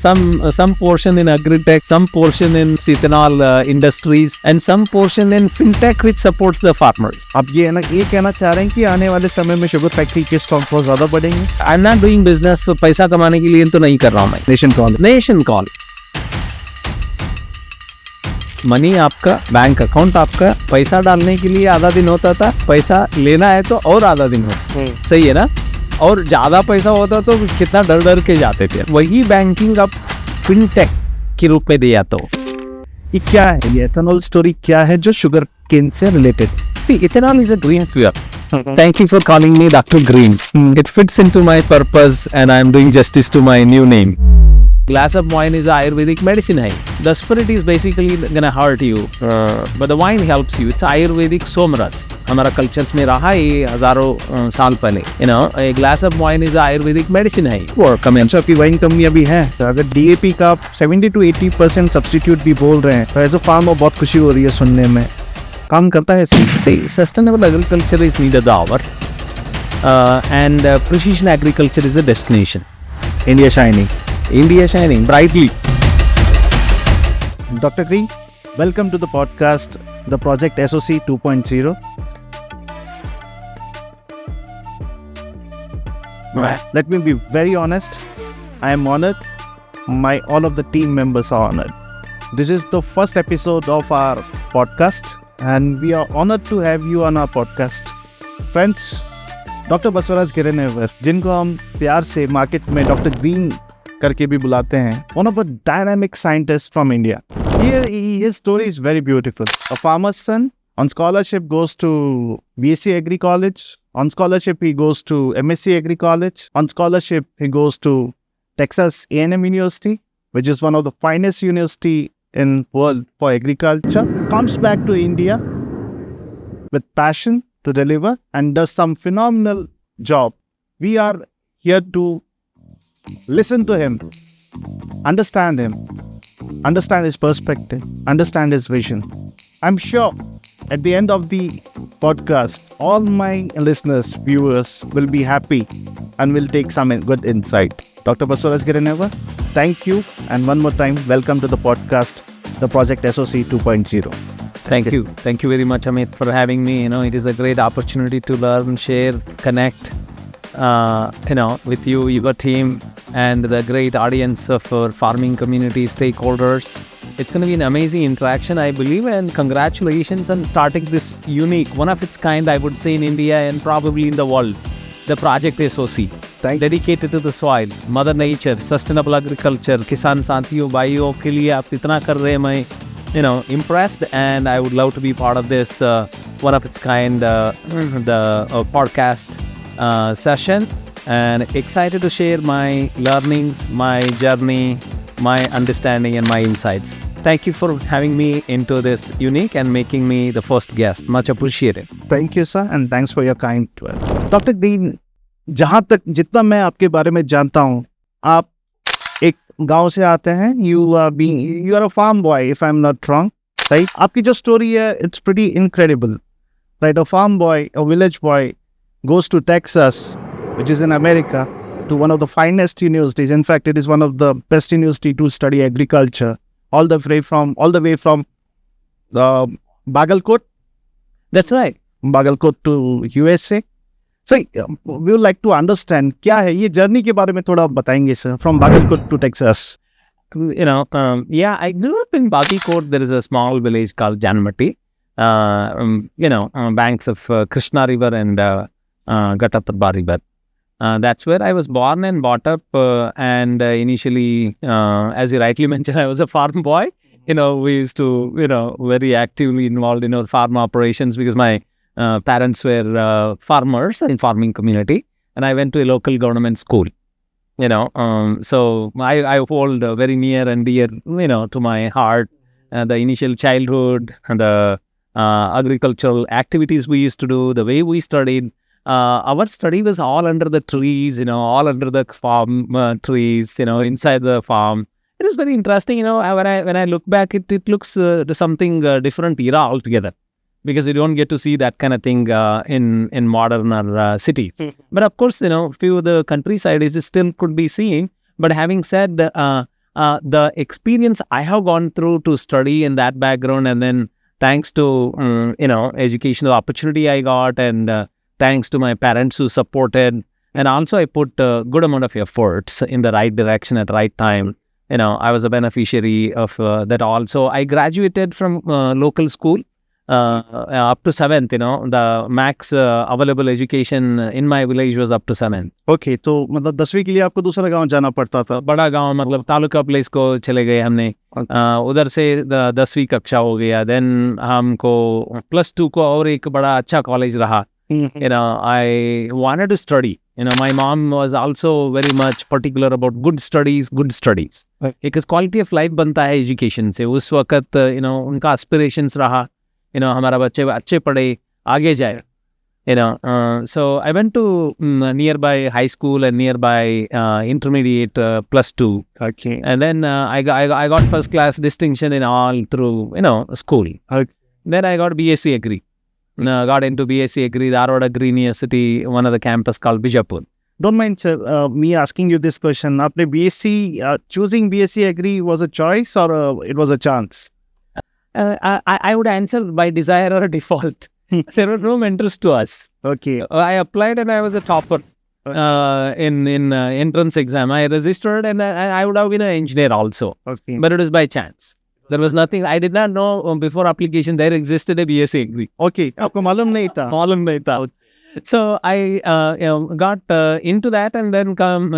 some portion in Agritech, some portion in ethanol industries, and some portion in Fintech which supports the farmers. आप ये कहना चाह रहे हैं कि आने वाले समय में शुगर फैक्ट्री के स्टॉक बहुत ज़्यादा बढ़ेंगे? I'm not doing business तो पैसा कमाने के लिए तो नहीं कर रहा हूँ मैं. Nation call. मनी आपका, बैंक अकाउंट आपका, पैसा डालने के लिए आधा दिन होता था, पैसा लेना है तो और आधा दिन होता. सही है ना? और ज़्यादा पैसा होता तो कितना डर के जाते थे. वही बैंकिंग अब फिनटेक के रूप में दिया. तो ये क्या है, ये एथेनॉल स्टोरी क्या है जो शुगर केन से related? Ethanol is a green fuel. Thank you for calling me Dr. Green. It fits into my purpose and I am doing justice to my new name. Glass of wine is Ayurvedic medicine. The spirit is basically gonna hurt you, but the wine helps you. It's Ayurvedic somras. हमारा cultures में रहा है हजारों साल पहले. A glass of wine is Ayurvedic medicine है. और comments आपकी वाइन कंपनी अभी है, तो अगर DAP का आप 70 to 80% सब्स्टिट्यूट भी बोल रहे हैं, तो एज अ फार्मर बहुत खुशी हो रही है सुनने में. काम करता है. See, sustainable agriculture is neither the hour, and precision agriculture is a destination. India shining brightly. Dr. Green, welcome to the podcast, the Project SOC 2.0. Let me be very honest. I am honored. All of the team members are honored. This is the first episode of our podcast, and we are honored to have you on our podcast. Friends, Dr. Basavaraj Girennavar, जिनको हम प्यार से market में Dr. Green करके भी बुलाते हैं, one of a dynamic scientist from India. His story is very beautiful. A farmer's son, on scholarship goes to BSc Agri College. On scholarship he goes to MSc Agri College. On scholarship he goes to Texas A&M University, which is one of the finest university in world for agriculture. Comes back to India with passion to deliver and does some phenomenal job. We are here to listen to him, understand his perspective, understand his vision. I'm sure at the end of the podcast, all my listeners, viewers will be happy and will take some good insight. Dr. Basavaraj Girennavar, thank you. And one more time, welcome to the podcast, the Project SOC 2.0. Thank you. Thank you very much, Amit, for having me. It is a great opportunity to learn, share, connect, with you, your team, and the great audience of our farming community stakeholders. It's going to be an amazing interaction, I believe, and congratulations on starting this unique, one of its kind, I would say, in India and probably in the world, the Project SOC, dedicated to the soil, Mother Nature, sustainable agriculture, Kisan Santhiyo, Bhaiyo के लिए आप इतना कर रहे हैं, मैं impressed, and I would love to be part of this one of its kind the podcast session, and excited to share my learnings, my journey, my understanding and my insights. Thank you for having me into this unique and making me the first guest. Much appreciated. Thank you, sir, and thanks for your kind words. Dr. Green, जहाँ तक जितना मैं आपके बारे में जानता हूँ, आप एक गांव से आते हैं. You are a farm boy, if I'm not wrong, right? आपकी जो story है, it's pretty incredible, right? A farm boy, a village boy, goes to Texas, which is in America, to one of the finest universities. In fact, it is one of the best university to study agriculture, all the way from Bagalkot. That's right. Bagalkot to USA. So we would like to understand क्या है ये journey के बारे में थोड़ा बताएंगे sir, from Bagalkot to Texas. Yeah, I grew up in Bagalkot. There is a small village called Janmati, banks of Krishna River and Ghataprabha River. That's where I was born and brought up, and initially, as you rightly mentioned, I was a farm boy. We used to, very actively involved in our farm operations because my parents were farmers in farming community, and I went to a local government school. So I hold very near and dear, to my heart, the initial childhood and the agricultural activities we used to do, the way we studied. Our study was all under the trees, all under the farm trees, inside the farm. It was very interesting, when I look back, it looks something different era altogether, because you don't get to see that kind of thing in modern or city. But of course, few of the countryside is still could be seen. But having said, the experience I have gone through to study in that background, and then thanks to educational opportunity I got, and thanks to my parents who supported, and also I put a good amount of efforts in the right direction at right time. I was a beneficiary of that also. I graduated from local school up to 7th. The max available education in my village was up to 7th. Okay, तो मतलब 10वीं के लिए आपको दूसरा गांव जाना पड़ता था? बड़ा गांव, मतलब तालुका प्लेस को चले गए हमने. उधर से 10वीं कक्षा हो गया. देन हमको +2 को और एक बड़ा अच्छा कॉलेज रहा. I wanted to study. My mom was also very much particular about good studies. Because quality of life बनता है education से. उस वक्त उनका aspirations रहा. हमारा बच्चे अच्छे पढ़े, आगे जाए. So I went to nearby high school and nearby intermediate +2. Okay. And then I got first class distinction in all through school. Okay. Then I got BSc Agri. Got into BSc Agri, the Agri University, one of the campus called Bijapur. Don't mind, sir, me asking you this question. After BSc, choosing BSc Agri was a choice or it was a chance? I would answer by desire or default. There were no mentors to us. Okay. I applied and I was a topper in entrance exam. I registered and I would have been an engineer also. Okay. But it was by chance. There was nothing. I did not know before application there existed a BSc Agri. Okay. आपको मालूम नहीं था? मालूम नहीं था. So I got into that, and then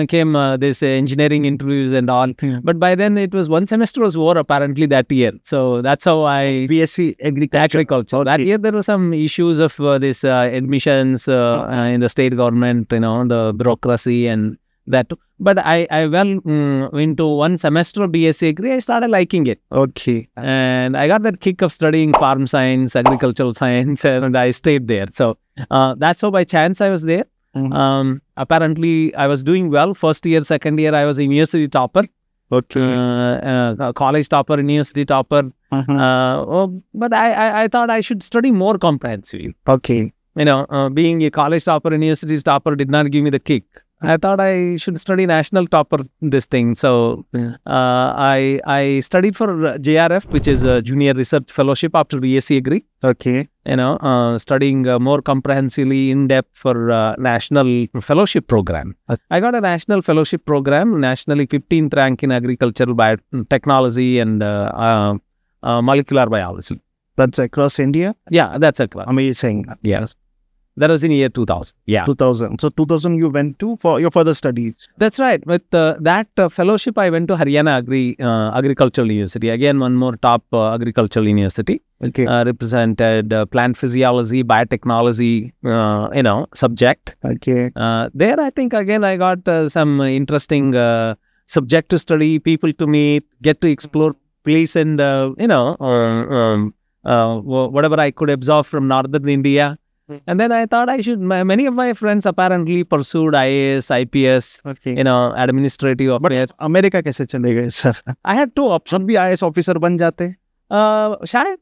came this engineering interviews and all. But by then it was one semester was over apparently that year. So that's how I BSc Agriculture. That year there were some issues of this admissions in the state government, the bureaucracy and that. But I into one semester of BSc Agri, I started liking it. Okay. And I got that kick of studying farm science, agricultural science, and I stayed there. So that's how by chance I was there. Apparently I was doing well. First year, second year, I was a university topper. Okay. College topper, university topper. But I thought I should study more comprehensively. Okay. Being a college topper, university topper did not give me the kick. I thought I should study national topper this thing. So I studied for JRF, which is a Junior Research Fellowship after BSc Agri. Okay. Studying more comprehensively in depth for National Fellowship Program. I got a National Fellowship Program, nationally 15th rank in agricultural biotechnology and molecular biology. That's across India? Yeah, that's across. Amazing. Yes. That was in year 2000. Yeah. 2000. So 2000 you went to for your further studies. That's right. With that fellowship, I went to Haryana Agricultural University. Again, one more top agricultural university. Okay. Represented plant physiology, biotechnology, subject. Okay. There, I think, again, I got some interesting subject to study, people to meet, get to explore place and, whatever I could absorb from northern India. And then I thought I should, many of my friends apparently pursued IAS, IPS, administrative affairs. America कैसे चले गए sir? I had two options. हम भी IAS officer बन जाते? शायद.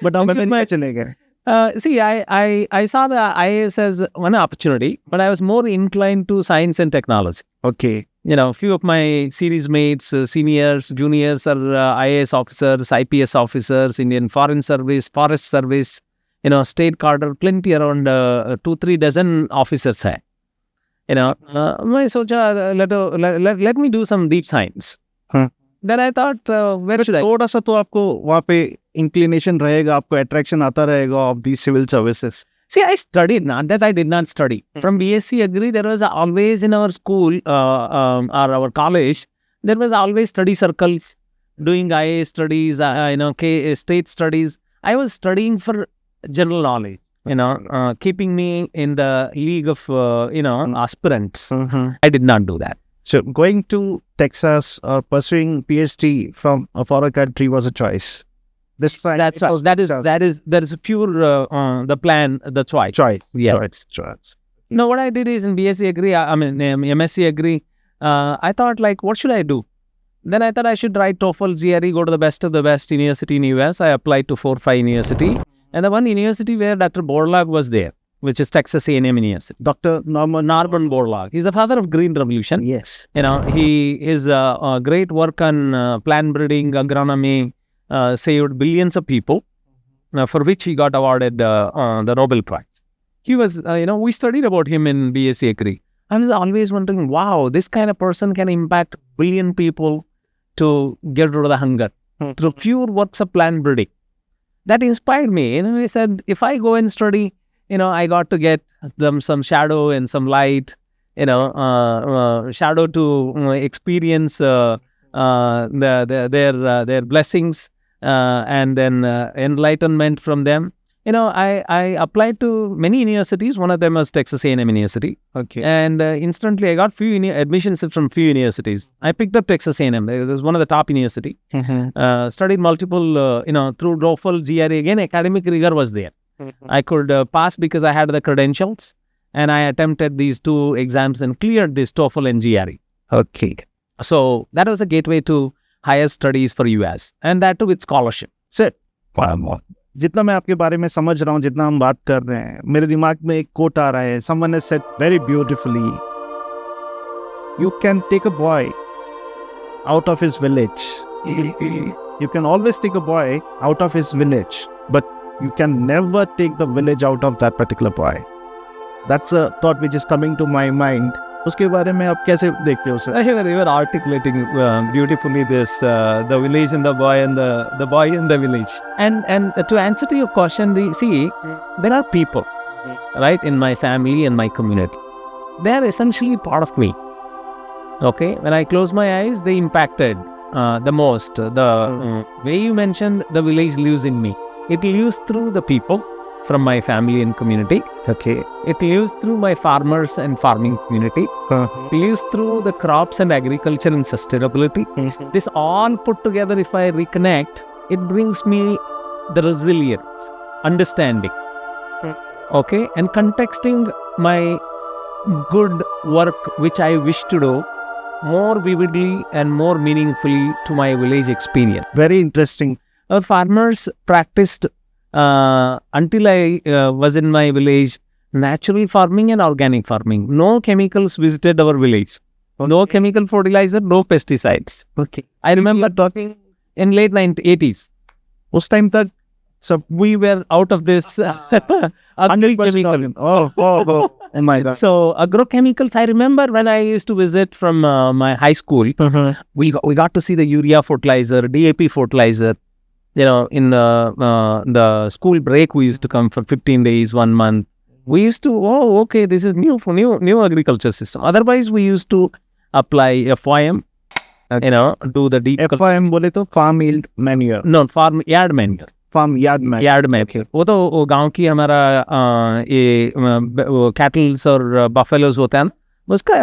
But America चले गए? See, I saw the IAS as one opportunity, but I was more inclined to science and technology. Okay. Few of my series mates, seniors, juniors are IAS officers, IPS officers, Indian Foreign Service, Forest Service, state cadre, plenty around 2-3 dozen officers hai. मैं सोचा let me do some deep science. Then I thought, where should I? थोड़ा सा तो आपको वहाँ पे inclination रहेगा, आपको attraction आता रहेगा of these civil services. See, I studied, not that I did not study. From BSc Agri, there was always in our school or our college, there was always study circles, doing IA studies, state studies. I was studying for general knowledge, keeping me in the league of, aspirants. I did not do that. So going to Texas or pursuing PhD from a foreign country was a choice. That's right. That is pure the plan, the choice. Choice. Yeah. Choice. No, what I did is in BSc Agri, MSc Agri, I thought what should I do? Then I thought I should write TOEFL, GRE, go to the best of the best university in US. I applied to 4-5 university. And the one university where Dr. Borlaug was there. which is Texas A&M University. Dr. Norman. Borlaug. He's the father of Green Revolution. Yes. His great work on plant breeding, agronomy, saved billions of people, for which he got awarded the Nobel Prize. He was, we studied about him in BSc Agri. I was always wondering, wow, this kind of person can impact billion people to get rid of the hunger through pure works of plant breeding. That inspired me. I said, if I go and study, I got to get them some shadow and some light, shadow to experience their blessings, and then enlightenment from them. I applied to many universities. One of them was Texas A&M University. Okay. And instantly I got few admissions from few universities. I picked up Texas A&M. It was one of the top university. Studied multiple, through TOEFL, GRE. Again, academic rigor was there. I could pass because I had the credentials, and I attempted these 2 exams and cleared this TOEFL and GRE. Okay. So that was a gateway to higher studies for US, and that too with scholarship. Sir, जितना मैं आपके बारे में समझ रहा हूँ, जितना हम बात कर रहे हैं, मेरे दिमाग में एक कोट आ रहा है. Someone has said very beautifully, you can take a boy out of his village. You can always take a boy out of his village, but you can never take the village out of that particular boy. That's a thought which is coming to my mind. उसके बारे में आप कैसे देखते हो sir? You were articulating beautifully this, the village and the boy, and the boy in the village. And to answer to your question, there are people, right, in my family and my community. They are essentially part of me. Okay, when I close my eyes, they impacted the most. The way you mentioned, the village lives in me. It lives through the people from my family and community. Okay. It lives through my farmers and farming community. It lives through the crops and agriculture and sustainability. This all put together, if I reconnect, it brings me the resilience, understanding, okay, and contexting my good work which I wish to do more vividly and more meaningfully to my village experience. Very interesting. Our farmers practiced until I was in my village, natural farming and organic farming. No chemicals visited our village. No chemical fertilizer, no pesticides. Okay. I remember talking in late 90s. उस time तक सब We were out of this agrochemical. Oh my God. So agrochemicals, I remember when I used to visit from my high school, we got to see the urea fertilizer, DAP fertilizer. In the school break, we used to come for 15 days, 1 month. We used to, okay, this is new agriculture system. Otherwise, we used to apply FYM, do the deep. FYM बोले तो farm yield manure. No, farm yard manure. Farm yard manure. Yard manure. वो तो गांव की हमारा cattles और buffaloes होता है ना, उसका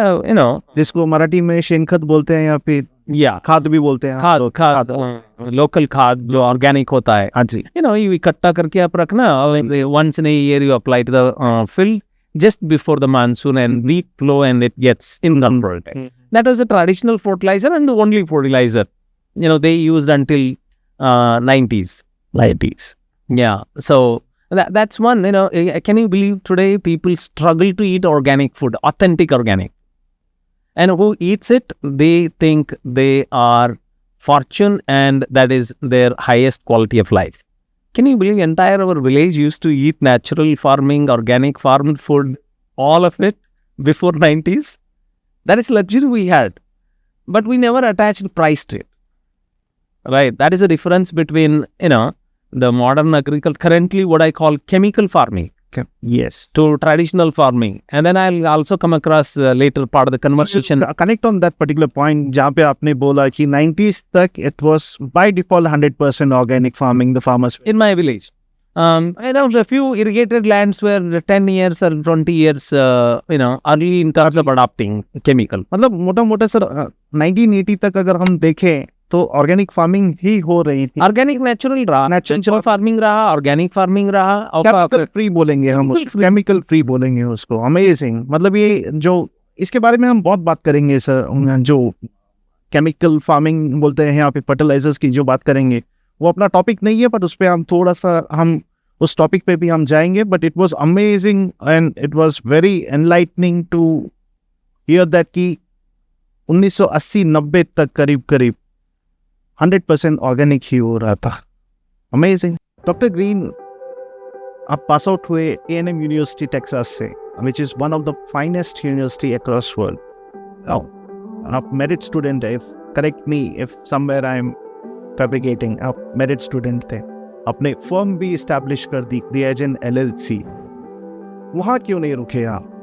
जिसको मराठी में शेनखत बोलते हैं या फिर खाद भी बोलते हैं. खाद लोकल खाद जो ऑर्गेनिक होता है. हाँ जी. ये इकट्ठा करके आप रखना. Once in a year you apply to the field just before the monsoon and weak flow, and it gets incorporated. That was the traditional fertilizer and the only fertilizer they used until 90s. Yeah. So that's one. Can you believe today people struggle to eat organic food, authentic organic? And who eats it, they think they are fortune and that is their highest quality of life. Can you believe entire our village used to eat natural farming, organic farm food, all of it before 90s? That is luxury we had. But we never attached price to it. Right? That is the difference between, the modern agriculture, currently what I call chemical farming. Yes. To traditional farming. And then I'll also come across later part of the conversation. Connect on that particular point जहाँ पे आपने बोला कि 90s तक it was by default 100% organic farming, the farmers. In my village. A few irrigated lands were 10 years or 20 years, early in terms of adopting chemical. मतलब मोटा-मोटा sir 1980 तक अगर हम देखें तो ऑर्गेनिक फार्मिंग ही हो रही थी. ऑर्गेनिक नेचुरल रहा, नेचुरल फार्मिंग रहा, ऑर्गेनिक फार्मिंग रहा, केमिकल फ्री बोलेंगे हम, केमिकल फ्री बोलेंगे उसको. अमेजिंग. मतलब ये जो इसके बारे में हम बहुत बात करेंगे सर. जो केमिकल फार्मिंग बोलते हैं यहाँ पे फर्टिलाइजर्स की जो बात करेंगे वो अपना टॉपिक नहीं है, बट उस पर हम थोड़ा सा हम उस टॉपिक पे भी हम जाएंगे, but it was amazing and it was very enlightening to hear that कि 1980-90 तक करीब 100% ऑर्गेनिक ही हो रहा था। अमेजिंग। डॉक्टर ग्रीन, आप पास आउट हुए A&M यूनिवर्सिटी टेक्सास से, which is one of the finest university across world. आप मेरिट स्टूडेंट है, correct me if somewhere I am fabricating, आप मेरिट स्टूडेंट थे। अपने फर्म भी इस्टेब्लिश कर दी, क्रियाजेन LLC। वहाँ क्यों नहीं रुके आप?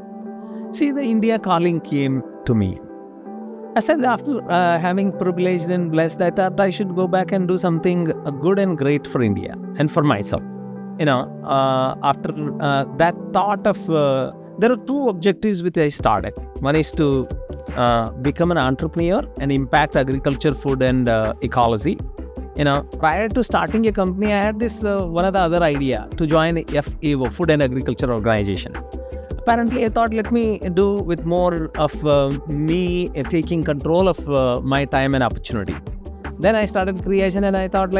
See, the India calling came to me. I said, after having privileged and blessed, I thought I should go back and do something good and great for India and for myself. After that thought of, there are two objectives which I started. One is to become an entrepreneur and impact agriculture, food and ecology. Prior to starting a company, I had this one of the other idea to join FAO, Food and Agriculture Organization. Apparently, I thought, let me do with more of me taking control of my time and opportunity. Then I started Criyagen, and I thought,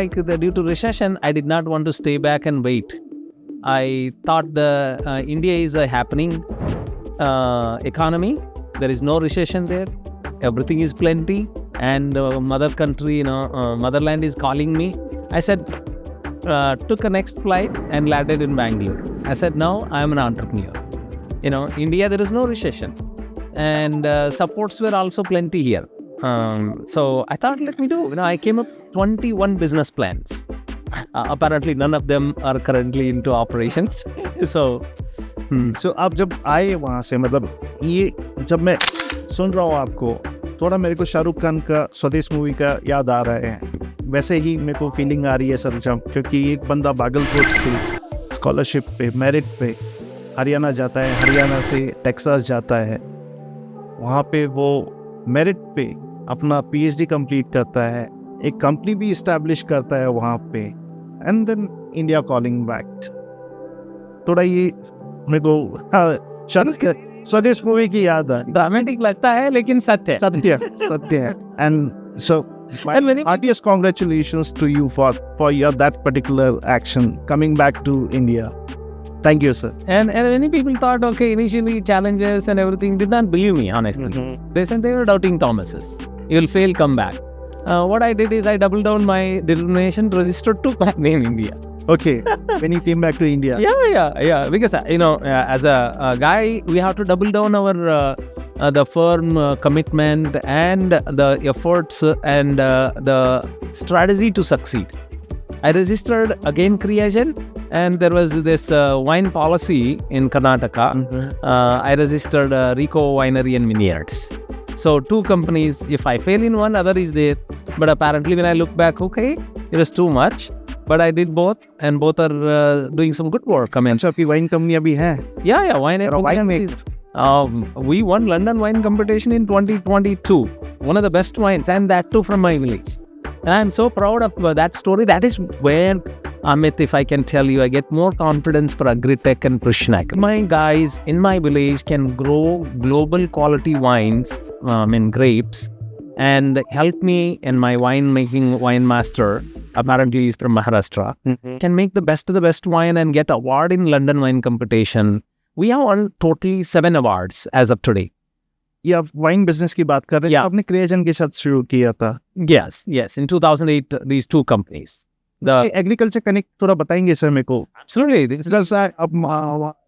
due to recession, I did not want to stay back and wait. I thought India is a happening economy. There is no recession there. Everything is plenty, and mother country, motherland is calling me. I said, took a next flight and landed in Bangalore. I said, now I am an entrepreneur. India, there is no recession, and supports were also plenty here. So I thought, let me do. I came up 21 business plans. Apparently, none of them are currently into operations. So आप जब आए वहाँ से, मतलब ये जब मैं सुन रहा हूँ आपको, थोड़ा मेरे को शाहरुख खान का स्वदेश मूवी का याद आ रहा है। वैसे ही मेरे को फीलिंग आ रही है सर, जब क्योंकि एक बंदा बागलकोट से स्कॉलरशिप पे, मेरिट पे हरियाणा जाता है, हरियाणा से टेक्सास जाता है, वहाँ पे वो मेरिट पे अपना PhD कंप्लीट करता है, एक कंपनी भी इस्टेब्लिश करता है वहाँ पे, and then India calling back. थोड़ा ये मेरे को स्वदेश मूवी की याद है। ड्रामेटिक लगता है, लेकिन सत्य है। And so my heartiest congratulations to you for your that particular action coming back to India. Thank you, sir. And many people thought, okay, initially challenges and everything, did not believe me, honestly. Mm-hmm. They said they were doubting Thomases. You'll fail, come back. What I did is I doubled down my determination, registered to company in India. Okay, when you came back to India. Yeah. Because, as a guy, we have to double down our the firm commitment and the efforts and the strategy to succeed. I registered again Criyagen, and there was this wine policy in Karnataka. Mm-hmm. I registered Rico Winery and Vineyards. So two companies, if I fail in one, other is there. But apparently when I look back, okay, it was too much. But I did both, and both are doing some good work. I mean, अच्छा, आपकी wine company अभी है? Yeah, wine. We won London Wine Competition in 2022. One of the best wines, and that too from my village. And I'm so proud of that story. That is where, Amit, if I can tell you, I get more confidence for Agritech and Precision Agri. My guys in my village can grow global quality wines, grapes, and help me and my wine master, apparently he's from Maharashtra, can make the best of the best wine and get award in London Wine Competition. We have won totally 7 awards as of today. ये आप wine business की बात कर रहे हैं, आपने क्रिएजन के साथ शुरू किया था? Yes, in 2008, these two companies. The agriculture connect थोड़ा बताएंगे सर मेरे को? Absolutely. Because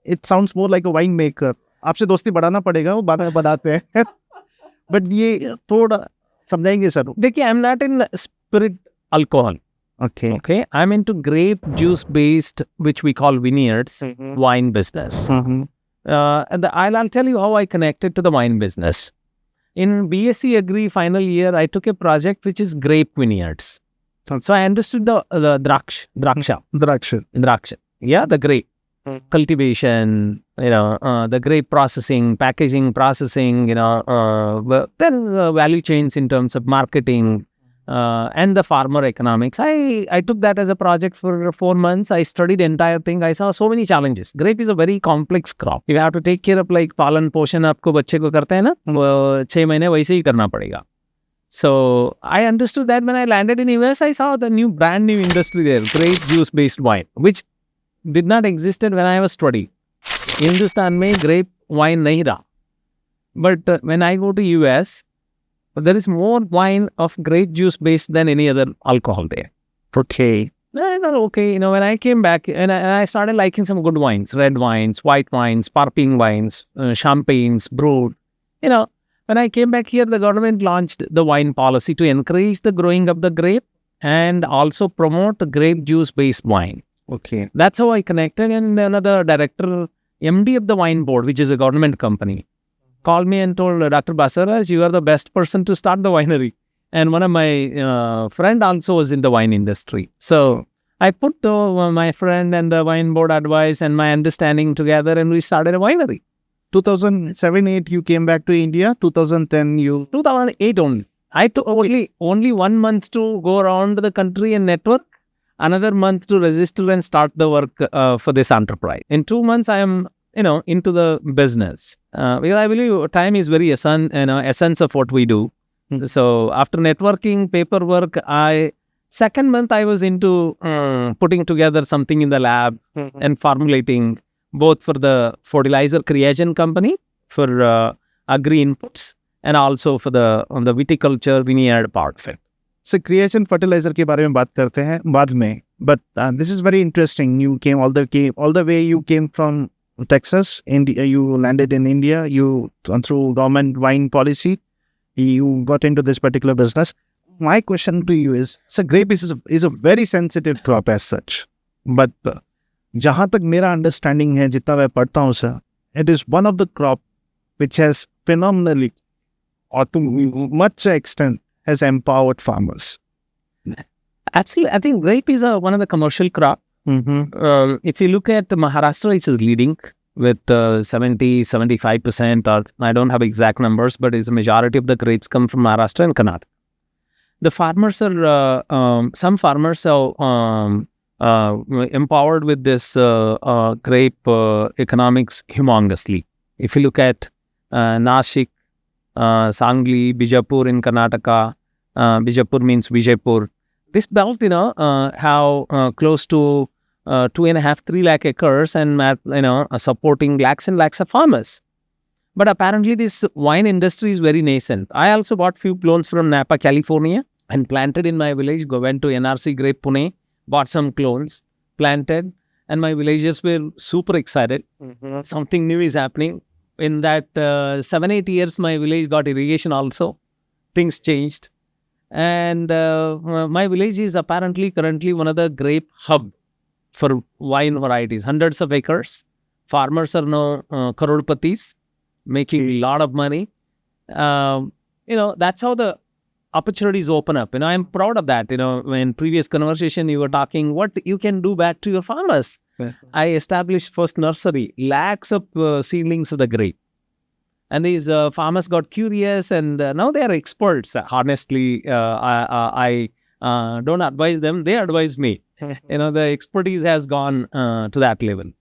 it sounds more like a wine maker. आपसे दोस्ती बढ़ाना पड़ेगा, वो बाद में बताते हैं। बट ये थोड़ा समझाएंगे सर? देखिए, I'm not in spirit alcohol. Okay. I'm into grape juice based, which we call vineyards, wine business. And I'll tell you how I connected to the wine business. In BSc Agri final year, I took a project which is grape vineyards. So I understood the draksha. Yeah, the grape cultivation, the grape processing, packaging, processing, then value chains in terms of marketing, and the farmer economics. I took that as a project for 4 months. I studied the entire thing. I saw so many challenges. Grape is a very complex crop. You have to take care of like पालन पोषण आपको बच्चे को करते हैं ना, 6 महीने वैसे ही करना पड़ेगा. So I understood that when I landed in US, I saw the brand new industry there, grape juice based wine, which did not existed when I was studying. Hindustan में grape wine नहीं रहा. But when I go to US, there is more wine of grape juice based than any other alcohol there. Okay. Okay, when I came back and I started liking some good wines, red wines, white wines, sparkling wines, champagnes, brewed. When I came back here, the government launched the wine policy to encourage the growing of the grape and also promote the grape juice based wine. Okay. That's how I connected. And another director, MD of the wine board, which is a government company, called me and told Dr. Basavaraj, you are the best person to start the winery. And one of my friend also was in the wine industry. So I put my friend and the wine board advice and my understanding together, and we started a winery. 2007-8 you came back to India. 2010 you... 2008 only. I took only 1 month to go around the country and network. Another month to register and start the work for this enterprise. In 2 months, I am into the business. Because I believe time is very essence of what we do. So after networking, paperwork, second month I was into putting together something in the lab and formulating both for the fertilizer Criyagen company for agri inputs and also for the viticulture vineyard part of it. So Criyagen fertilizer के बारे में बात करते हैं बाद में. But this is very interesting. You came all the way. You came from Texas, India. You landed in India. You through government wine policy. You got into this particular business. My question to you is, so grape is a very sensitive crop as such. But जहाँ तक मेरा understanding है, जितना मैं पढ़ता हूँ sir, it is one of the crop which has phenomenally, or to much extent, has empowered farmers. Absolutely. I think grape is one of the commercial crop. If you look at Maharashtra, it's leading with 70-75%, or I don't have exact numbers, but it's a majority of the grapes come from Maharashtra and Karnataka. The farmers are, some farmers are empowered with this grape economics humongously. If you look at Nashik, Sangli, Bijapur in Karnataka, Bijapur means Vijaypur. This belt, have close to 2.5-3 lakh acres and supporting lakhs and lakhs of farmers. But apparently this wine industry is very nascent. I also bought few clones from Napa, California and planted in my village. Went to NRC Grape Pune, bought some clones, planted, and my villagers were super excited. Something new is happening. In that 7-8 years, my village got irrigation also. Things changed. And my village is apparently currently one of the grape hub for wine varieties. Hundreds of acres. Farmers are now crorpatis, making a lot of money. That's how the opportunities open up. I'm proud of that. In previous conversation, you were talking what you can do back to your farmers. I established first nursery, lakhs of seedlings of the grape. And these farmers got curious and now they are experts. Honestly, I don't advise them. They advise me. The expertise has gone to that level.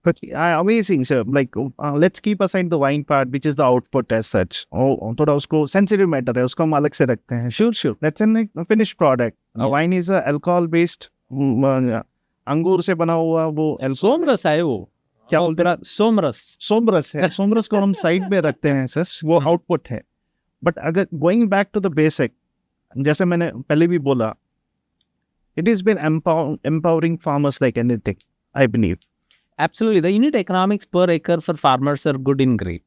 But amazing, sir. Like, let's keep aside the wine part, which is the output as such. थोड़ा उसको sensitive matter है, उसको हम अलग से रखते हैं. Sure. That's a finished product. Yeah. Wine is a alcohol-based, अंगूर से बना हुआ वो. सोमरस है वो. क्या बोलते हैं? सोमरस है. सोमरस को हम साइड में रखते हैं सर. वो आउटपुट है. बट अगर going back to the basic, जैसे मैंने पहले भी बोला, it has been empowering farmers like anything, I believe. Absolutely. The unit economics per acre for farmers are good in grape.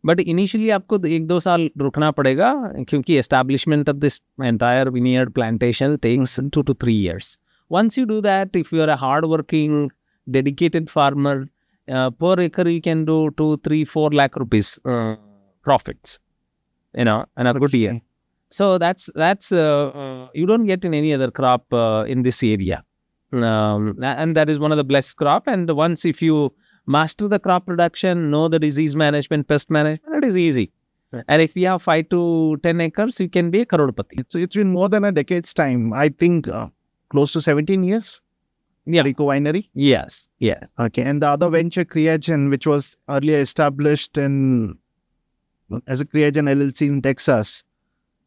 But initially आपको 1-2 साल रुकना पड़ेगा क्योंकि establishment of this entire vineyard plantation takes 2 to 3 years. Once you do that, if you are a hard-working, dedicated farmer, per acre you can do 2-3-4 lakh rupees profits, in a good year. So that's you don't get in any other crop in this area. And that is one of the blessed crop. And once if you master the crop production, know the disease management, pest management, it is easy. Right. And if you have 5 to 10 acres, you can be a crorepati. So it's been more than a decade's time. I think close to 17 years. Yeah. Rico Winery. Yes. Okay. And the other venture, Criyagen, which was earlier established as a Criyagen LLC in Texas.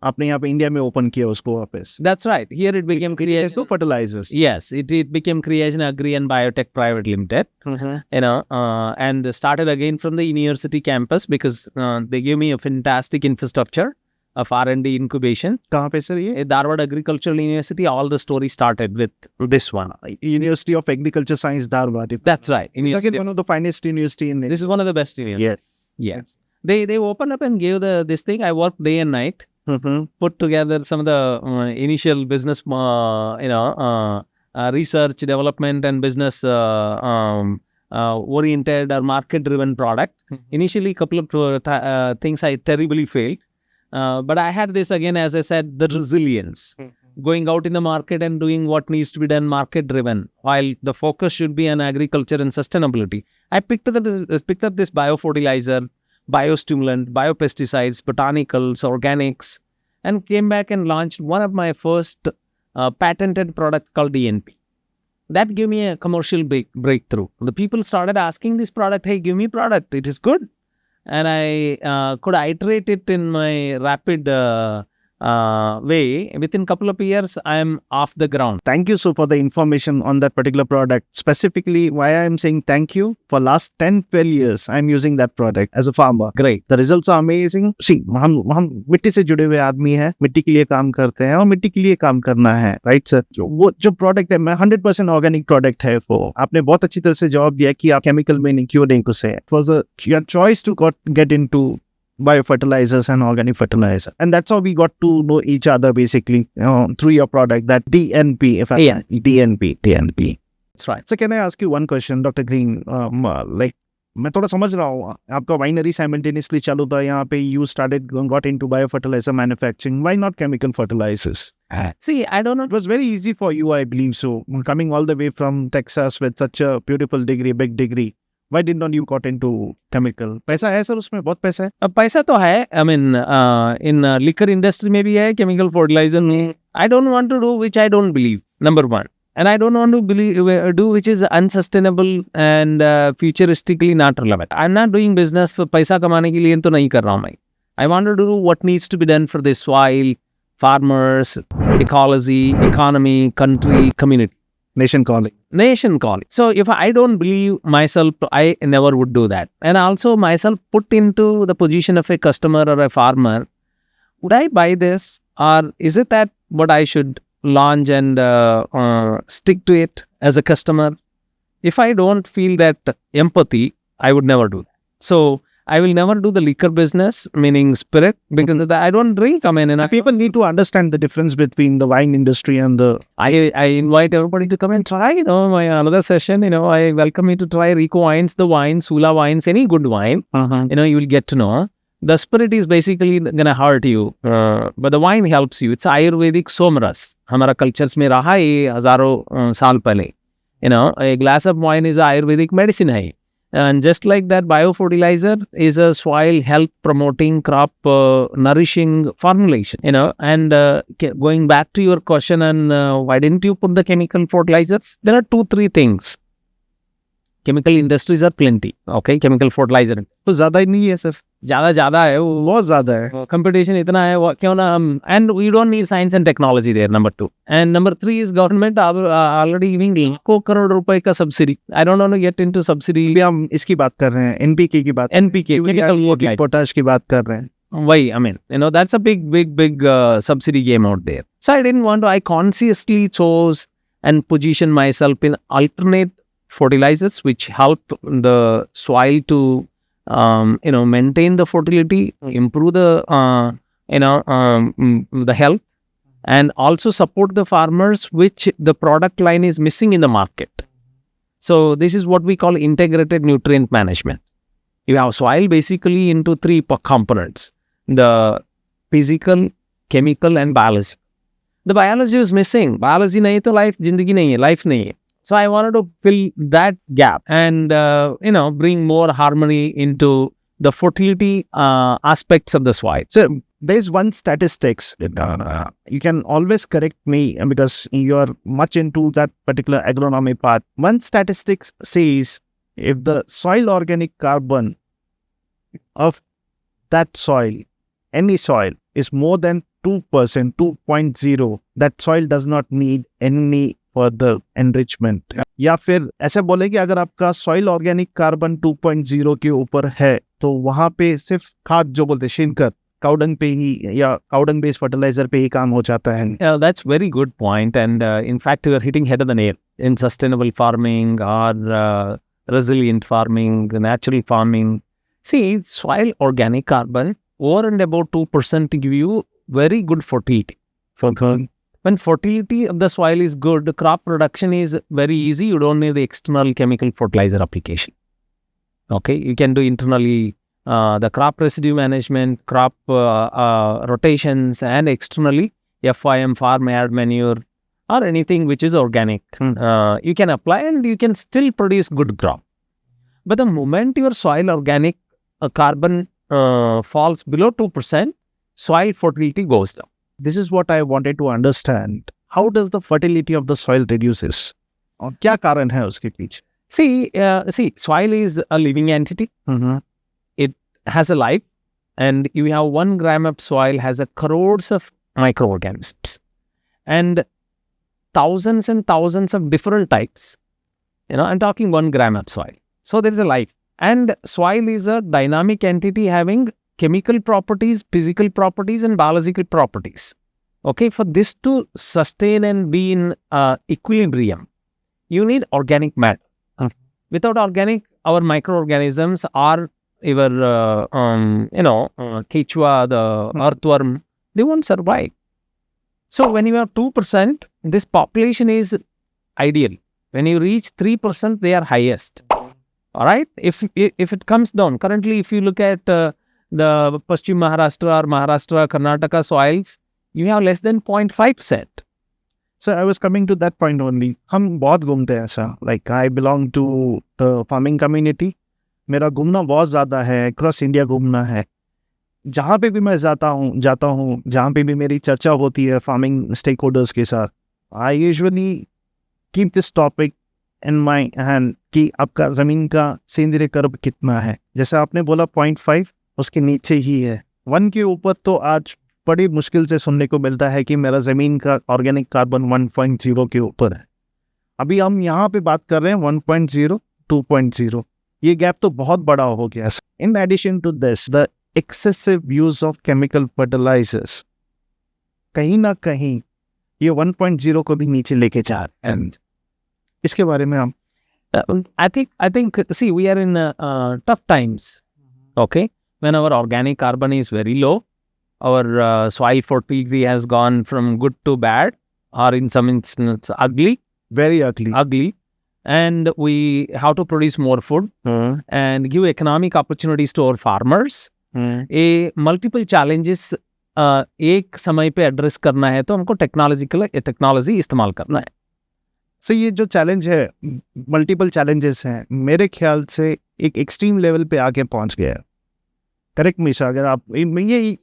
आपने यहाँ पे India में open किया उसको वापस. That's right. Here it became There's no Criyagen. fertilizers. Yes, it became Criyagen Agri and Biotech Pvt Ltd. And started again from the university campus because they gave me a fantastic infrastructure of R&D incubation. कहाँ पे sir ये? At Dharwad Agricultural University, all the story started with this one. University of Agriculture Science, Dharwad. That's right. It's again University. one of the finest university in This is one of the best universities. Yes. Yes. They opened up and gave this thing. I worked day and night, put together some of the initial business, research, development, and business oriented or market driven product. Initially, a couple of things I terribly failed. But I had this again, as I said, the resilience, going out in the market and doing what needs to be done, market driven, while the focus should be on agriculture and sustainability. I picked up this biofertilizer, biostimulant, biopesticides, botanicals, organics, and came back and launched one of my first patented product called DNP. That gave me a commercial breakthrough. The people started asking this product, hey, give me product, it is good. And I could iterate it in my rapid way. Within a couple of years, I am off the ground. Thank you so for the information on that particular product. Specifically, why I am saying thank you, for last 10-12 years, I am using that product as a farmer. Great. The results are amazing. See, हम मिट्टी से जुड़े हुए आदमी हैं, मिट्टी के लिए काम करते हैं और मिट्टी के लिए काम करना है, राइट सर? वो जो प्रोडक्ट है, मैं 100% ऑर्गेनिक प्रोडक्ट है वो. आपने बहुत अच्छी तरह से जवाब दिया कि आप केमिकल में नहीं क्यों नहीं घुसे. It was your choice to get into biofertilizers and organic fertilizer, and that's how we got to know each other basically through your product, that DNP. DNP. That's right. So can I ask you one question, Dr. Green? Like, मैं थोड़ा समझ रहा हूँ आपका winery simultaneously चालू था यहाँ पे, you got into biofertilizer manufacturing. Why not chemical fertilizers? See, I don't know. It was very easy for you, I believe so, coming all the way from Texas with such a beautiful degree, big degree. Why did not you got into chemical? पैसा है sir उसमें, बहुत पैसा है. अब पैसा तो है. I mean, in liquor industry में भी है, chemical fertilizer में. I don't want to do which I don't believe, number one. And I don't want to do which is unsustainable and futuristically not relevant. I'm not doing business for पैसा कमाने के लिए तो नहीं कर रहा हूँ मैं. I want to do what needs to be done for the soil, farmers, ecology, economy, country, community. Nation calling. So if I don't believe myself, I never would do that. And also myself put into the position of a customer or a farmer. Would I buy this, or is it that what I should launch and stick to it as a customer? If I don't feel that empathy, I would never do that. So I will never do the liquor business, meaning spirit, because I don't drink. I mean, and people need to understand the difference between the wine industry and the... I invite everybody to come and try, my another session, I welcome you to try Rico wines, the wine, Sula wines, any good wine, you will get to know. The spirit is basically going to hurt you, but the wine helps you. It's Ayurvedic somras. Hamara cultures mein raha hai hazaron saal pehle. A glass of wine is Ayurvedic medicine hai. And just like that, biofertilizer is a soil health promoting, crop nourishing formulation, and going back to your question on why didn't you put the chemical fertilizers? There are 2-3 things. Chemical industries are plenty, okay? Chemical fertilizer. तो ज़्यादा ही नहीं है sir. ज़्यादा है वो. बहुत ज़्यादा है. Competition इतना है क्यों ना. And we don't need science and technology there, number 2. And number 3 is government already giving लाखों करोड़ रुपए का subsidy. I don't want to get into subsidy. अभी हम इसकी बात कर रहे हैं, NPK की बात. NPK, chemical potash की बात कर रहे हैं. Why? I mean, that's a big subsidy game out there. So I consciously chose and positioned myself in alternate fertilizers which help the soil to maintain the fertility, improve the health, and also support the farmers, which the product line is missing in the market. So this is what we call integrated nutrient management. You have soil basically into 3 components: the physical, chemical, and biology. The biology is missing. Biology nahi to life, zindagi nahi hai, life nahi hai. So I wanted to fill that gap and, bring more harmony into the fertility aspects of the soil. So there's one statistics. You can always correct me because you're much into that particular agronomy part. One statistics says if the soil organic carbon of that soil, any soil, is more than 2%, 2.0, that soil does not need any further enrichment. या फिर ऐसे बोले कि अगर आपका soil organic carbon 2.0 के ऊपर है तो वहां पे सिर्फ खाद जो बोलते हैं शिनकर काउडंग पे ही या काउडंग बेस्ड फर्टिलाइजर पे ही काम हो जाता है. That's very good point, and in fact you are hitting head of the nail in sustainable farming or resilient farming, natural farming. See, soil organic carbon over and about 2% give you very good fertility. When fertility of the soil is good, crop production is very easy. You don't need the external chemical fertilizer application. Okay, you can do internally the crop residue management, crop rotations, and externally FIM, farm add manure, or anything which is organic. You can apply and you can still produce good crop. But the moment your soil organic carbon falls below 2%, soil fertility goes down. This is what I wanted to understand. How does the fertility of the soil reduces? और क्या कारण है उसके पीछे? See, soil is a living entity. It has a life, and you have 1 gram of soil has a crores of microorganisms and thousands and thousands of different types. I'm talking 1 gram of soil. So there is a life, and soil is a dynamic entity having chemical properties, physical properties, and biological properties. Okay, for this to sustain and be in equilibrium, you need organic matter. Without organic, our microorganisms are your, Quechua, the earthworm, they won't survive. So when you have 2%, this population is ideal. When you reach 3%, they are highest. All right. If it comes down, currently, if you look at the Paschim Maharashtra or Maharashtra, Karnataka soils, you have less than 0.5%. So I was coming to that point only. हम बहुत घूमते हैं ऐसा. Like I belong to the farming community. मेरा घूमना बहुत ज़्यादा है. Across India घूमना है. जहाँ पे भी मैं जाता हूँ, जहाँ पे भी मेरी चर्चा होती है farming stakeholders के साथ, I usually keep this topic in my hand कि आपका ज़मीन का सेंद्रीय कर्ब कितना है. जैसे आपने बोला 0.5, उसके नीचे ही है. 1 के ऊपर तो आज बड़ी मुश्किल से सुनने को मिलता है कि मेरा ज़मीन का ऑर्गेनिक कार्बन 1.0 के ऊपर है. अभी हम यहाँ पे बात कर रहे हैं 1.0, 2.0. ये गैप तो बहुत बड़ा हो गया. In addition to this, the excessive use of chemical fertilizers कहीं ना कहीं ये 1.0 को भी नीचे लेके जा रहे हैं. इसके बारे में हम I think see, we are in tough times. Okay, when our organic carbon is very low, our soil fertility has gone from good to bad, or in some instances ugly, very ugly, and we have to produce more food and give economic opportunities to our farmers. Multiple challenges एक समय पे address करना है तो हमको technology इस्तेमाल करना है. So ये जो चैलेंज है, मल्टीपल चैलेंजेस हैं, मेरे ख्याल से एक एक्सट्रीम लेवल पे आके पहुंच गया है. करेक्ट मिशा, अगर आप ये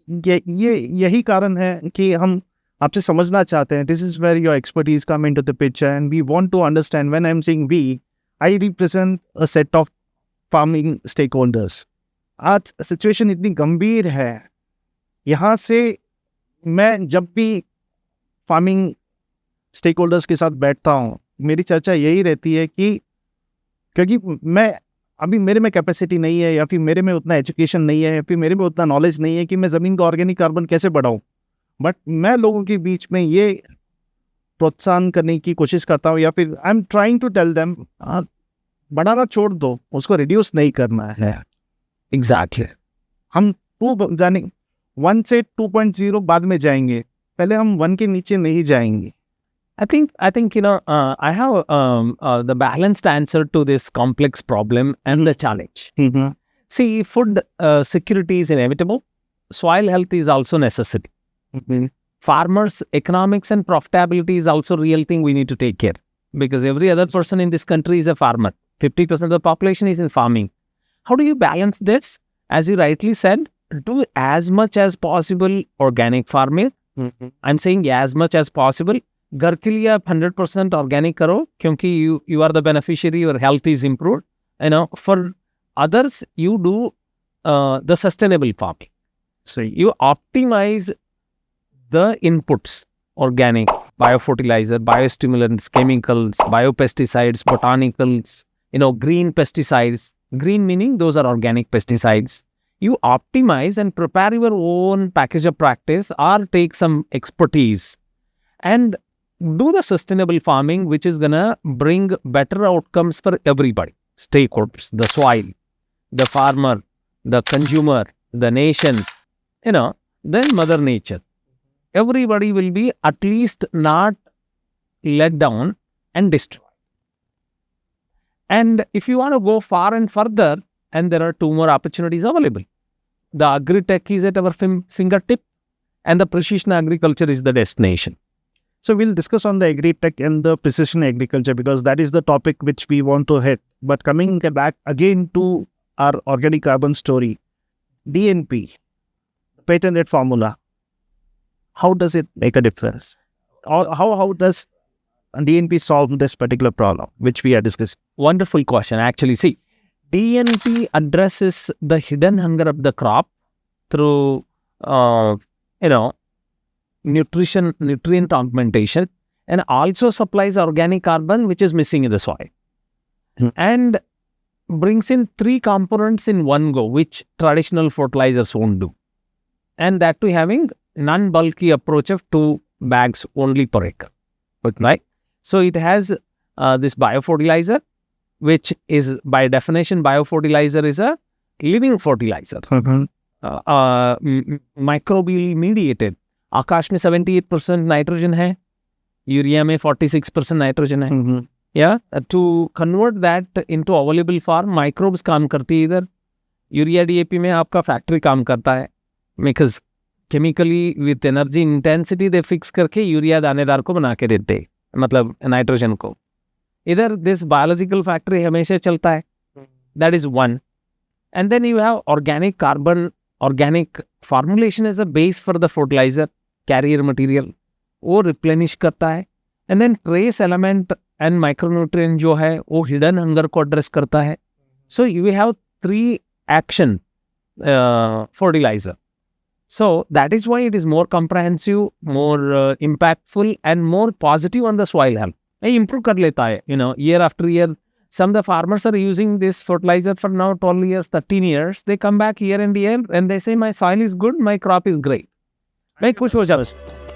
यही कारण है कि हम आपसे समझना चाहते हैं. This is where your expertise come into the picture and we want to understand. When I am saying we, I represent a set of farming stakeholders. आज सिचुएशन इतनी गंभीर है, यहाँ से मैं जब भी फार्मिंग स्टेक होल्डर्स के साथ बैठता हूँ, मेरी चर्चा यही रहती है कि क्योंकि मेरे में कैपेसिटी नहीं है, या फिर मेरे में उतना एजुकेशन नहीं है, या फिर मेरे में उतना नॉलेज नहीं है कि मैं ज़मीन का ऑर्गेनिक कार्बन कैसे बढ़ाऊँ. बट मैं लोगों के बीच में ये प्रोत्साहन करने की कोशिश करता हूँ, या फिर I am trying to tell them बढ़ाना छोड़ दो, उसको रिड्यूस नहीं करना है. एग्जैक्टली. हम 1 से 2.0 बाद में जाएंगे, पहले हम 1 के नीचे नहीं जाएंगे. I think I have the balanced answer to this complex problem and the challenge. See, food security is inevitable. Soil health is also necessary. Farmers' economics and profitability is also a real thing we need to take care, because every other person in this country is a farmer. 50% of the population is in farming. How do you balance this? As you rightly said, do as much as possible organic farming. I'm saying as much as possible. घर के लिए आप 100% organic करो, क्योंकि you are the beneficiary, your health is improved. For others, you do the sustainable farming. So you optimize the inputs, organic, biofertilizer, biostimulants, chemicals, biopesticides, botanicals, green pesticides. Green meaning those are organic pesticides. You optimize and prepare your own package of practice or take some expertise and do the sustainable farming, which is going to bring better outcomes for everybody, stakeholders, the soil, the farmer, the consumer, the nation, then Mother Nature. Everybody will be at least not let down and destroyed. And if you want to go far and further, and there are 2 more opportunities available. The Agritech is at our fingertip, and the precision agriculture is the destination. So we'll discuss on the Agritech and the precision agriculture because that is the topic which we want to hit. But coming back again to our organic carbon story, DNP, patented formula, how does it make a difference? Or how does DNP solve this particular problem which we are discussing? Wonderful question. Actually, see, DNP addresses the hidden hunger of the crop through, nutrient augmentation, and also supplies organic carbon which is missing in the soil. And brings in 3 components in one go, which traditional fertilizers won't do. And that too having non-bulky approach of 2 bags only per acre. Right? So it has this biofertilizer, which is by definition, biofertilizer is a living fertilizer. Microbial mediated. आकाश में 78% nitrogen है, urea में 46% nitrogen है. Yeah, to convert that into available form, microbes काम करती है इधर. Urea DAP में आपका फैक्ट्री काम करता है, because chemically with energy intensity they fix करके यूरिया दानेदार को बना के देते, मतलब नाइट्रोजन को. इधर this biological factory हमेशा चलता है. That is one. And then you have organic carbon, organic formulation as a base for the fertilizer, carrier material. वो replenish करता है. And then trace element and micronutrient जो है वो hidden hunger को address करता है. So you have 3 action fertilizer. So that is why it is more comprehensive, more impactful and more positive on the soil health. Improve कर लेता है, year after year. Some of the farmers are using this fertilizer for now 12 years, 13 years. They come back year and year and they say, my soil is good, my crop is great. मैं खुश हो जाऊँ.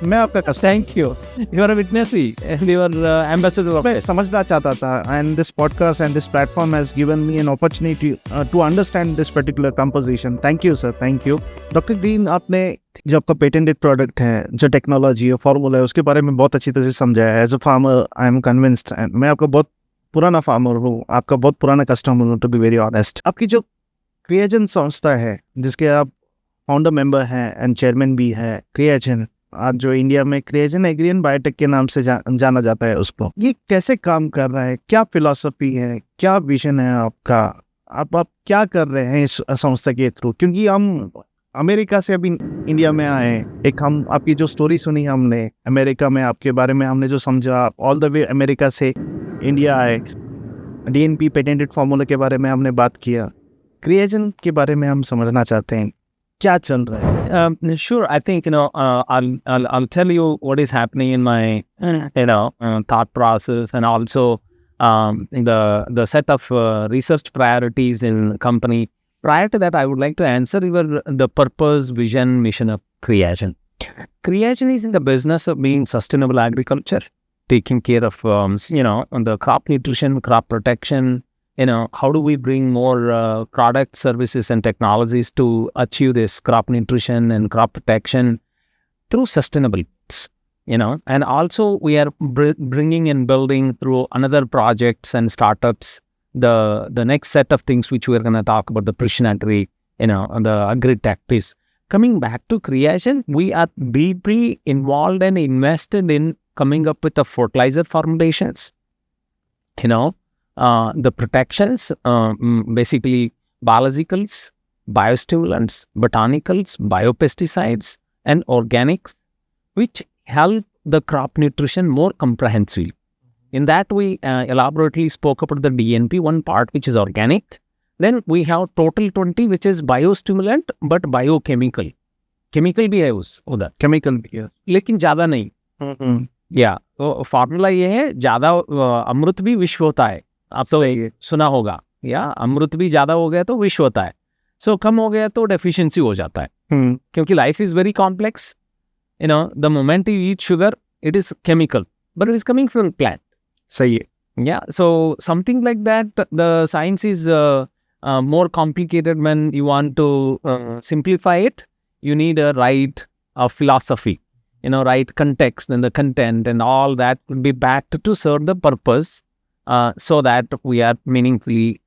मैं आपका customer. Thank you. You are a witness and you are ambassador of मैं समझना चाहता था, and this podcast and this platform has given me an opportunity to understand this particular composition. Thank you, sir. Thank you. Dr. Green, आपने जो आपका patented product है, जो technology है, फॉर्मूला है, उसके बारे में बहुत अच्छी तरह से समझाया है. As a farmer I am convinced, and मैं आपका बहुत पुराना फार्मर हूँ, आपका बहुत पुराना कस्टमर हूँ, टू बी वेरी ऑनेस्ट. आपकी जो क्रिएजन संस्था है जिसके आप फाउंडर मेंबर हैं एंड चेयरमैन भी है, क्रिएजन, आज जो इंडिया में क्रिएजन एग्री एंड बायोटेक के नाम से जाना जाता है उसको, ये कैसे काम कर रहा है, क्या फिलॉसफी है, क्या विजन है आपका, आप क्या कर रहे हैं इस संस्था के थ्रू? क्योंकि हम अमेरिका से अभी इंडिया में आए, एक हम आपकी जो स्टोरी सुनी हमने अमेरिका में, आपके बारे में हमने जो समझा, ऑल द वे अमेरिका से इंडिया आए, DNP पेटेंटेड फार्मूला के बारे में हमने बात किया, क्रिएजन के बारे में हम समझना चाहते हैं क्या चल रहा है. Sure, I think I'll tell you what is happening in my thought process, and also the set of research priorities in company. Prior to that, I would like to answer the purpose, vision, mission of Criyagen. Criyagen is in the business of being sustainable agriculture, taking care of on the crop nutrition, crop protection. How do we bring more products, services, and technologies to achieve this crop nutrition and crop protection through sustainable means, and also we are bringing and building through another projects and startups the next set of things which we are going to talk about, the precision agri, on the Agritech piece. Coming back to Criyagen, we are deeply involved and invested in coming up with the fertilizer formulations, the protections, basically biologicals, biostimulants, botanicals, biopesticides, and organics, which help the crop nutrition more comprehensively. In that, we elaborately spoke about the DNP, one part which is organic. Then we have total 20, which is biostimulant but biochemical. Chemical भी है उधर, chemical भी है, लेकिन ज्यादा नहीं। या तो फॉर्मूला ये है, ज्यादा अमृत भी विष होता है, आप तो सुना होगा, या अमृत भी ज्यादा हो गया तो विष होता है, सो कम हो गया तो डेफिशिएंसी हो जाता है, क्योंकि life is very complex, the moment you eat sugar it is chemical but it is coming from plant. सही है। Yeah, so something like that, the science is more complicated. When you want to simplify it, you need a right philosophy, right context and the content and all that will be backed to serve the purpose, so that we are meaningfully,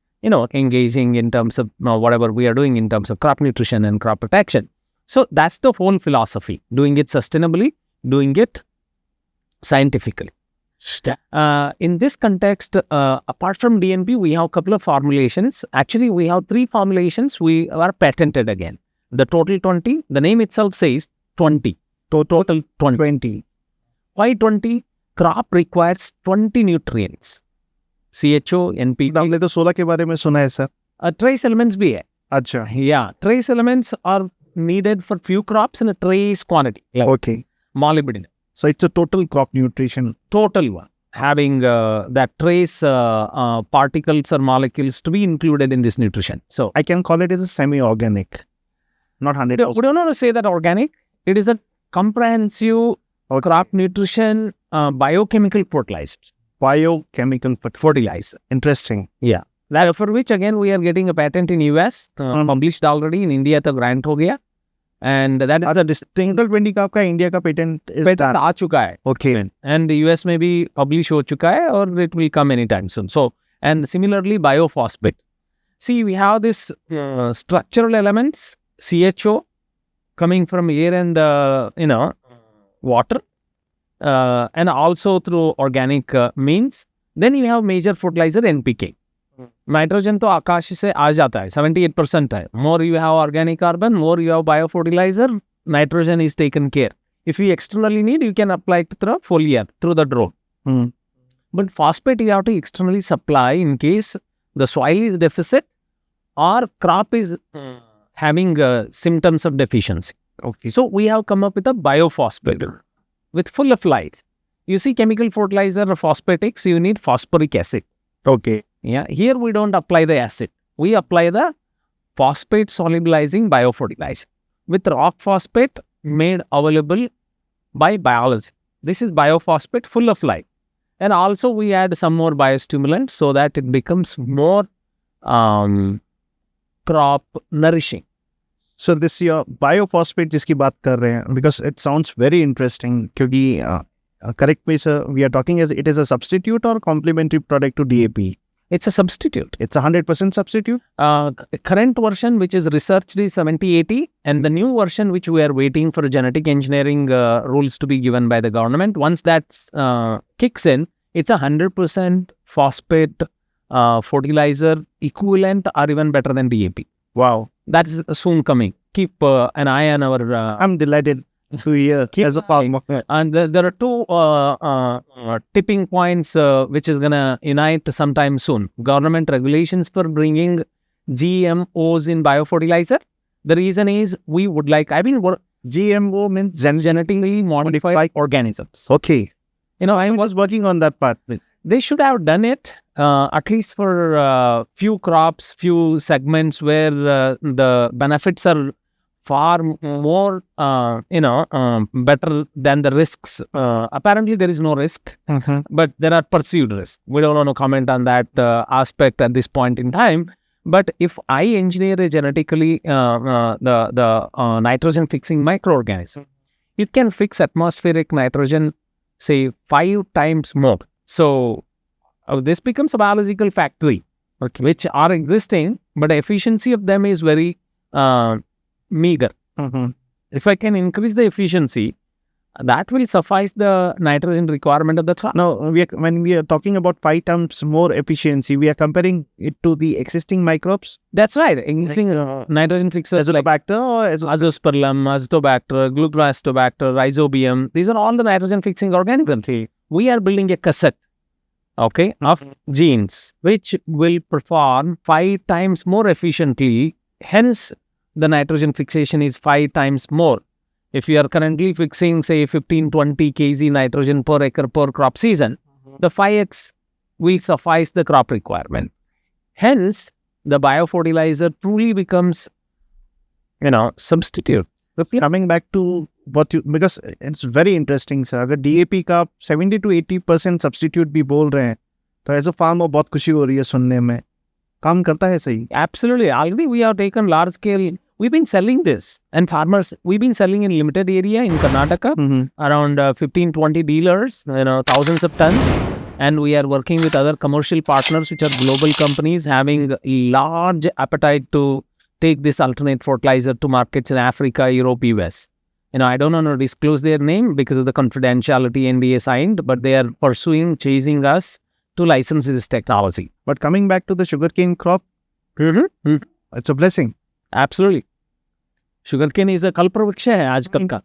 engaging in terms of whatever we are doing in terms of crop nutrition and crop protection. So that's the whole philosophy, doing it sustainably, doing it scientifically. In this context, apart from DNP, we have a couple of formulations. Actually, we have 3 formulations. We are patented again. The total 20, the name itself says 20. Total 20. Why 20? Crop requires 20 nutrients. CHO, NPK. हमने तो 16 के बारे में सुना है sir. Trace elements भी है। अच्छा। Yeah, trace elements are needed for few crops in a trace quantity. Okay. Molybdenum. So it's a total crop nutrition. Total one. Having that trace particles or molecules to be included in this nutrition. So I can call it as a semi-organic, not 100%. We don't want to say that organic. It is a comprehensive crop nutrition biochemical fertilizer. Biochemical fertilizer. Interesting. Yeah. That for which again we are getting a patent in US, published already in India. तो grant हो गया. And that is a distinct 20 का आपका India का patent आ चुका है। Okay. And the US में भी publish हो चुका है, or it will come anytime soon. So, and similarly biophosphate. See, we have this structural elements, CHO, coming from air and water, and also through organic means. Then you have major fertilizer NPK. Nitrogen तो आकाश से आ जाता है, 78% है। More you have organic carbon, more you have bio fertilizer, nitrogen is taken care. If you externally need, you can apply it through foliar, through the drone. But phosphate you have to externally supply in case the soil is deficit or crop is having symptoms of deficiency. Okay. So we have come up with a biophosphate with full of life. You see chemical fertilizer or phosphatics, you need phosphoric acid. Okay. Yeah, here we don't apply the acid. We apply the phosphate solubilizing biofertilizer with rock phosphate made available by biology. This is biophosphate full of life. And also we add some more biostimulants so that it becomes more crop nourishing. So this your biophosphate जिसकी बात कर रहे हैं, because it sounds very interesting, क्योंकि correct me sir, we are talking as it is a substitute or complementary product to DAP? It's a substitute. It's a 100% substitute? Current version which is researched is 70-80, and the new version which we are waiting for genetic engineering rules to be given by the government. Once that kicks in, it's a 100% phosphate fertilizer equivalent or even better than DAP. Wow. That is soon coming. Keep an eye on our... I'm delighted to hear as a farmer. And there are 2 tipping points which is going to unite sometime soon. Government regulations for bringing GMOs in biofertilizer. The reason is we would like... GMO means genetically modified organisms. Okay. I was working on that part. They should have done it at least for few crops, few segments where the benefits are far more, better than the risks. Apparently, there is no risk, but there are perceived risks. We don't want to comment on that aspect at this point in time. But if I engineer a genetically the nitrogen-fixing microorganism, it can fix atmospheric nitrogen, say, 5 times more. So this becomes a biological factory, which are existing, but the efficiency of them is very meager. If I can increase the efficiency, that will suffice the nitrogen requirement of the crop. Now, when we are talking about 5 times more efficiency, we are comparing it to the existing microbes? That's right. Existing nitrogen fixers like Azospirillum, Azotobacter, Glucoastobacter, Rhizobium. These are all the nitrogen fixing organisms. We are building a cassette, of genes, which will perform 5 times more efficiently. Hence, the nitrogen fixation is 5 times more. If you are currently fixing, say, 15-20 kg nitrogen per acre per crop season, the 5x will suffice the crop requirement. Hence, the biofertilizer truly becomes, substitute. Coming back to what you, because it's very interesting, sir. अगर DAP का 70 to 80% substitute भी बोल रहे हैं, तो as a farmer बहुत खुशी हो रही है सुनने में. काम करता है सही. Absolutely. Already we have taken large scale. We've been selling this, and farmers, we've been selling in limited area in Karnataka, around 15-20 dealers, thousands of tons. And we are working with other commercial partners, which are global companies having large appetite to take this alternate fertilizer to markets in Africa, Europe, US. I don't want to disclose their name because of the confidentiality NDA signed, but they are chasing us to license this technology. But coming back to the sugarcane crop, it's a blessing. Absolutely. Sugarcane is a kalpavriksha hai aajkal ka.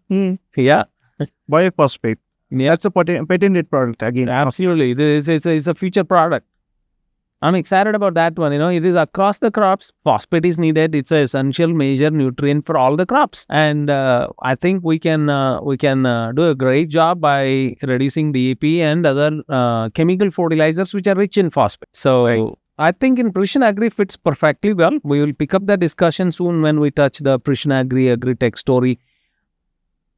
Yeah. Biophosphate. Yeah. That's a patented product again. Absolutely. It's a future product. I'm excited about that one. It is across the crops. Phosphate is needed. It's an essential major nutrient for all the crops. And I think we can do a great job by reducing DAP and other chemical fertilizers which are rich in phosphate. So I think in Precision Agri fits perfectly well. We will pick up the discussion soon when we touch the Precision Agri Agritech story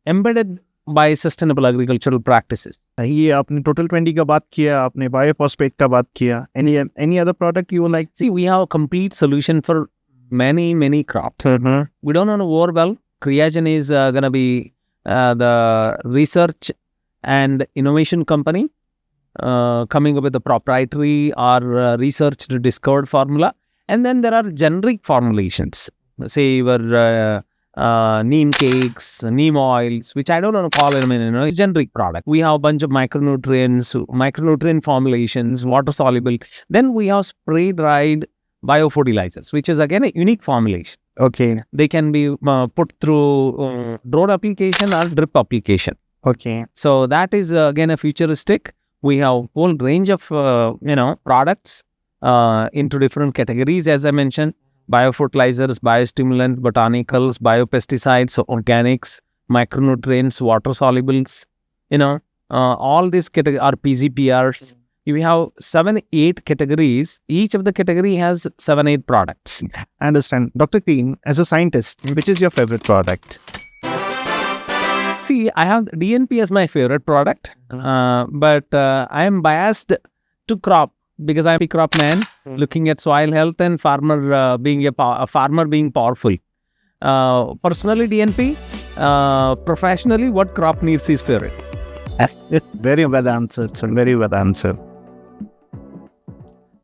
embedded by sustainable agricultural practices. ये आपने total 20 का बात किया, आपने biophosphate का बात किया. Any other product you would like? See, we have a complete solution for many crops. We don't want to overwhelm. Criyagen is going to be the research and innovation company coming up with a proprietary or researched discovered formula. And then there are generic formulations. Say your neem cakes, neem oils, which I don't want to call them a generic product. We have a bunch of micronutrient formulations, water soluble. Then we have spray dried biofertilizers, which is again a unique formulation. Okay. They can be put through drone application or drip application. Okay. So that is again a futuristic. We have a whole range of products into different categories, as I mentioned. Biofertilizers, biostimulant, botanicals, biopesticides, organics, micronutrients, water solubles, all these categories are PGPRs. You have 7-8 categories. Each of the category has 7-8 products. I understand. Dr. Green, as a scientist, which is your favorite product? See, I have DNP as my favorite product, but I am biased to crop. Because I'm a crop man, looking at soil health and farmer being a farmer being powerful. Personally, DNP. Professionally, what crop needs is favorite. Very well answered, sir. Very well answered.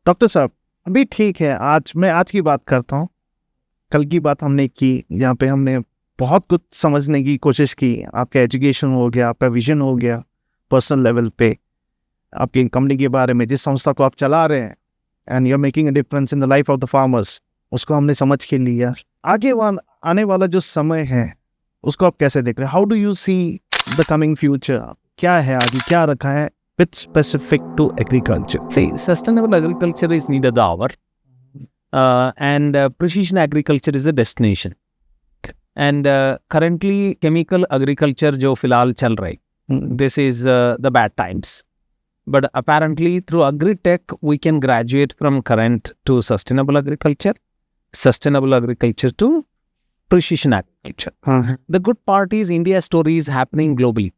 Doctor साहब, अभी ठीक है. मैं आज की बात करता हूँ. कल की बात हमने की, यहाँ पे हमने बहुत कुछ समझने की कोशिश की. आपका एजुकेशन हो गया, आपका विजन हो गया, पर्सनल लेवल पे. आपकी कंपनी के बारे में, जिस संस्था को आप चला रहे हैं, and you are making a difference in the life of the farmers, उसको हमने समझ के लिया. आगे आने वाला जो समय है, उसको आप कैसे देख रहे हैं? How do you see the coming future? क्या है आगे, क्या रखा है with specific to agriculture? See, sustainable agriculture is needed the hour, and precision agriculture is a destination. And currently, chemical agriculture जो फिलहाल चल रहा है, this is the bad times. But apparently, through Agritech, we can graduate from current to sustainable agriculture to precision agriculture. The good part is India's story is happening globally.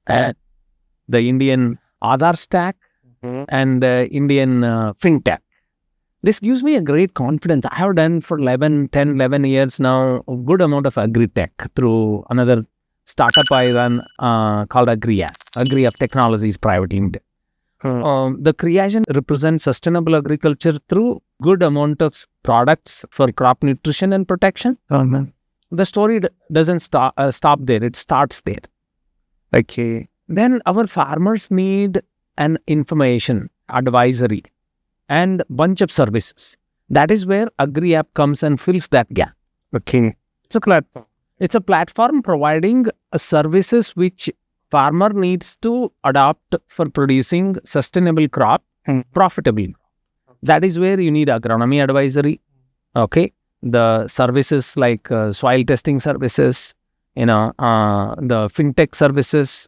The Indian Aadhaar stack and the Indian Fintech. This gives me a great confidence. I have done for 11 years now a good amount of Agritech through another startup I run called Agriapp Technologies Pvt Ltd. The Criyagen represents sustainable agriculture through good amount of products for crop nutrition and protection. The story doesn't stop there. It starts there. Okay. Then our farmers need an information, advisory, and bunch of services. That is where Agriapp comes and fills that gap. Okay. It's a platform. It's a platform providing services which farmer needs to adopt for producing sustainable crop profitably. That is where you need agronomy advisory. Okay. The services like soil testing services, the fintech services,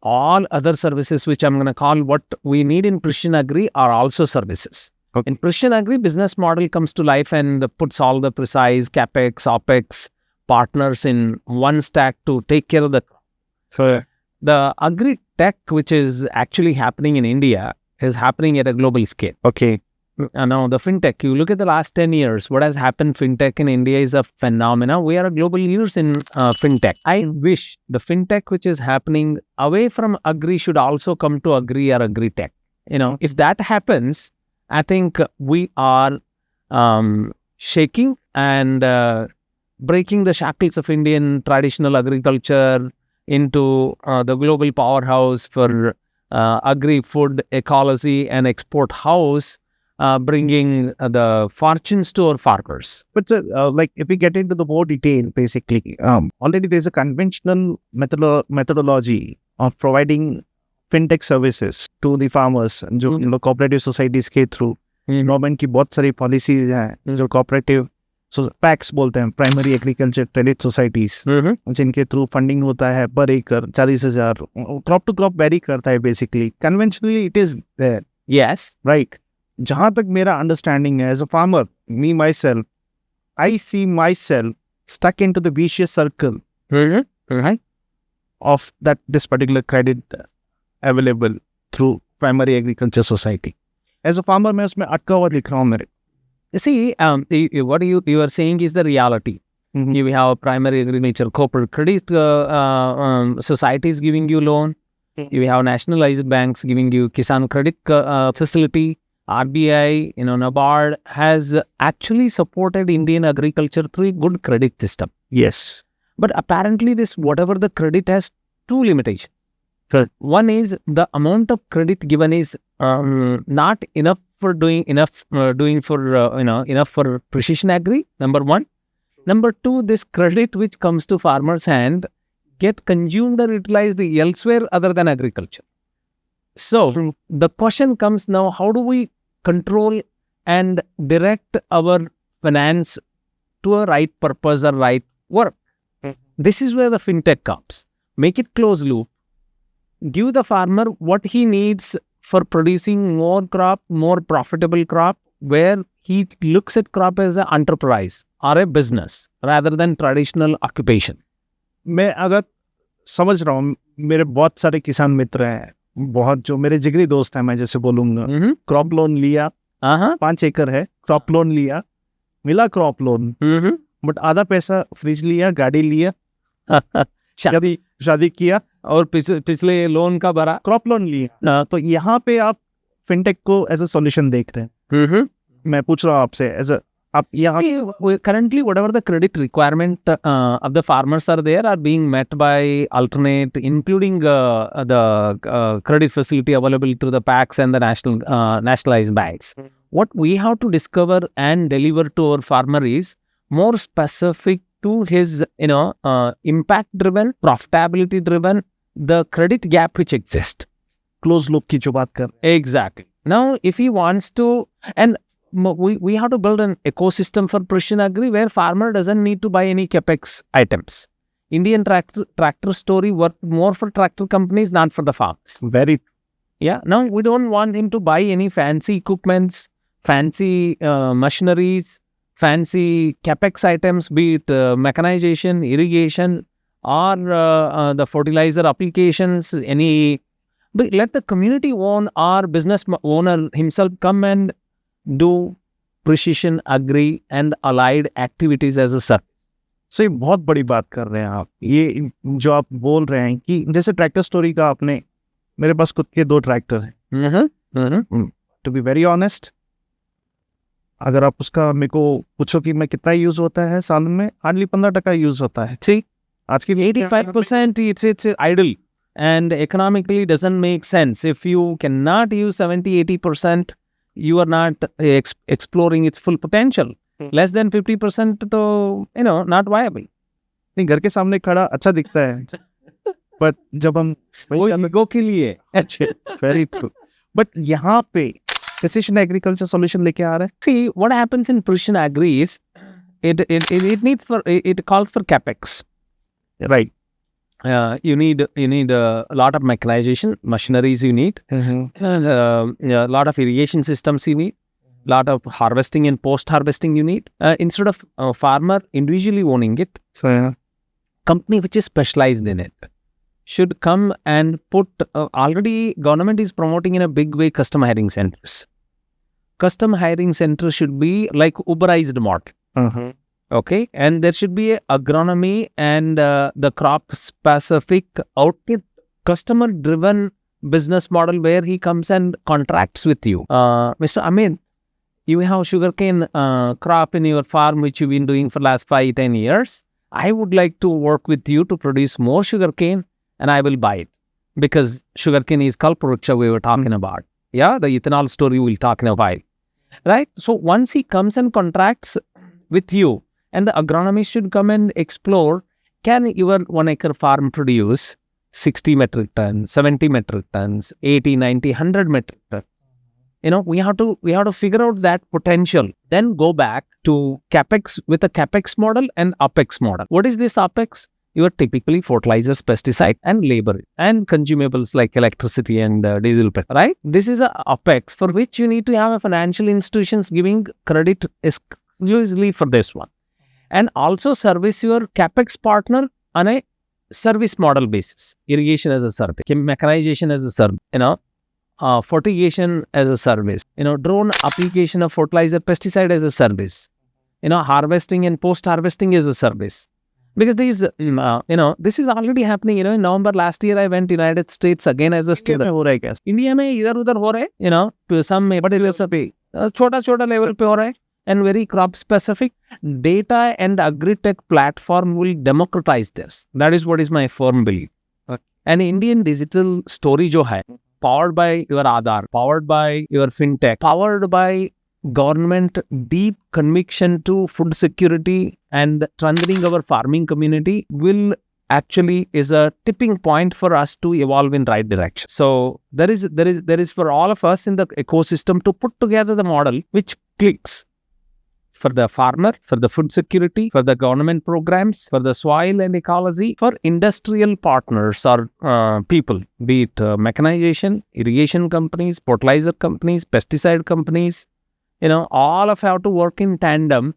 all other services which I'm going to call what we need in precision agri are also services. Okay. In precision agri, business model comes to life and puts all the precise capex, opex partners in one stack to take care of the crop. So The Agritech, which is actually happening in India, is happening at a global scale. okay, Now, the fintech, you look at the last 10 years, what has happened fintech in India is a phenomena. We are a global leaders in fintech. I wish the fintech which is happening away from agri should also come to agri or agritech. If that happens, I think we are shaking and breaking the shackles of Indian traditional agriculture into the global powerhouse for agri-food ecology and export house, bringing the fortunes to our farmers. but like if we get into the more detail, basically, already there's a conventional methodology of providing fintech services to the farmers, जो cooperative societies के through government की बहुत सारी policies हैं जो cooperative PACS बोलते हैं, primary agriculture credit societies, जिनके थ्रू फंडिंग होता है पर एकड़ 40,000, क्रॉप टू क्रॉप वेरी करता है basically. Conventionally it is there, Yes. Right. जहां तक मेरा अंडरस्टैंडिंग है as a farmer, me myself, I see myself stuck into the vicious circle of that this particular credit available through primary agriculture society. As a farmer, मैं उसमें अटका हुआ दिख रहा हूँ मेरे. See, what you are saying is the reality. You have primary agriculture corporate credit societies giving you loan. You have nationalized banks giving you Kisan credit facility. RBI, NABARD has actually supported Indian agriculture through a good credit system. Yes. But apparently whatever the credit has two limitations. Correct. One is the amount of credit given is not enough for enough for precision agri, number one. Number two, this credit which comes to farmers' hand get consumed or utilized elsewhere other than agriculture. So the question comes now, how do we control and direct our finance to a right purpose or right work? This is where the fintech comes. Make it closed loop. Give the farmer what he needs for producing more crop, more profitable crop, where he looks at crop as an enterprise or a business rather than traditional occupation. मैं अगर समझ रहा हूँ, मेरे बहुत सारे किसान मित्र हैं, बहुत जो मेरे जिगरी दोस्त हैं, मैं जैसे बोलूंगा, क्रॉप लोन लिया, 5 एकड़ है, क्रॉप लोन लिया, मिला क्रॉप लोन, बट आधा पैसा फ्रिज लिया, गाड़ी लिया, शादी किया और पिछले लोन का भरा, क्रॉप लोन लिया. तो यहाँ पे आप फिनटेक को एज अ सॉल्यूशन देख रहे हैं. मैं पूछ रहा हूँ आपसे, एज अ आप यहाँ currently whatever the credit requirement of the farmers are there are being met by alternate, including the credit facility available through the PACs and the nationalized banks. What we have to discover and deliver to our farmer is more specific to his impact driven, profitability driven, the credit gap which exists. Close loop की जो बात कर रहे हैं. Exactly. Now if he wants to, and we have to build an ecosystem for precision agri where farmer doesn't need to buy any capex items. Indian tractor story worked more for tractor companies, not for the farmers. Very. Yeah. Now we don't want him to buy any fancy equipments, fancy machineries, fancy capex items, be it mechanization, irrigation, or the fertilizer applications. But let the community own or business owner himself come and do precision agri and allied activities as a service. So ये बहुत बड़ी बात कर रहे हैं आप. ये जो आप बोल रहे हैं कि जैसे ट्रैक्टर स्टोरी का, आपने, मेरे पास खुद के 2 ट्रैक्टर हैं. टू बी वेरी ऑनेस्ट, अगर आप उसका मेरे को पूछो कि मैं कितना यूज होता है साल में, हार्डली 15% यूज होता है. ठीक. आज की 85% it's idle and economically doesn't make sense. If you cannot use 70-80%, you are not exploring its full potential. Less than 50% तो not viable. नहीं, घर के सामने खड़ा अच्छा दिखता है, बट जब हम ईगो के लिए वेरी ट्रू. बट यहाँ पे precision agriculture solution लेके आ रहा है. See, what happens in precision agri is it calls for capex. Right. You need a lot of mechanization, machineries you need, and a lot of irrigation systems you need, lot of harvesting and post-harvesting you need. Instead of a farmer individually owning it, So, company which is specialized in it should come and put, already government is promoting in a big way custom hiring centers. Custom hiring centers should be like Uberized model. Okay, and there should be a agronomy and the crop specific output customer driven business model where he comes and contracts with you. Mr. Amit, you have sugarcane crop in your farm which you've been doing for last 5-10 years. I would like to work with you to produce more sugarcane and I will buy it because sugarcane is kalpavruksha we were talking about. Yeah, the ethanol story we'll talk in a while. Right? So once he comes and contracts with you, and the agronomist should come and explore, can your 1 acre farm produce 60 metric tons, 70 metric tons, 80, 90, 100 metric tons? We have to figure out that potential. Then go back to CapEx with a CapEx model and OpEx model. What is this OpEx? You are typically fertilizers, pesticide, and labor, and consumables like electricity and diesel, right? This is a OpEx for which you need to have a financial institutions giving credit exclusively for this one. And also service your CapEx partner on a service model basis. Irrigation as a service, mechanization as a service, fertigation as a service, drone application of fertilizer, pesticide as a service, harvesting and post-harvesting as a service. Because these, this is already happening. In November last year, I went to United States again as a student. India mein idhar udhar ho rahe, to some particular chota level pe ho rahe. And very crop specific data and Agritech platform will democratize this. That is what is my firm belief. Okay. An Indian digital story jo hai, powered by your Aadhaar, powered by your Fintech, powered by government deep conviction to food security and strengthening our farming community will actually is a tipping point for us to evolve in right direction. So there is for all of us in the ecosystem to put together the model which clicks. For the farmer, for the food security, for the government programs, for the soil and ecology, for industrial partners or people, be it mechanization, irrigation companies, fertilizer companies, pesticide companies, all of have to work in tandem,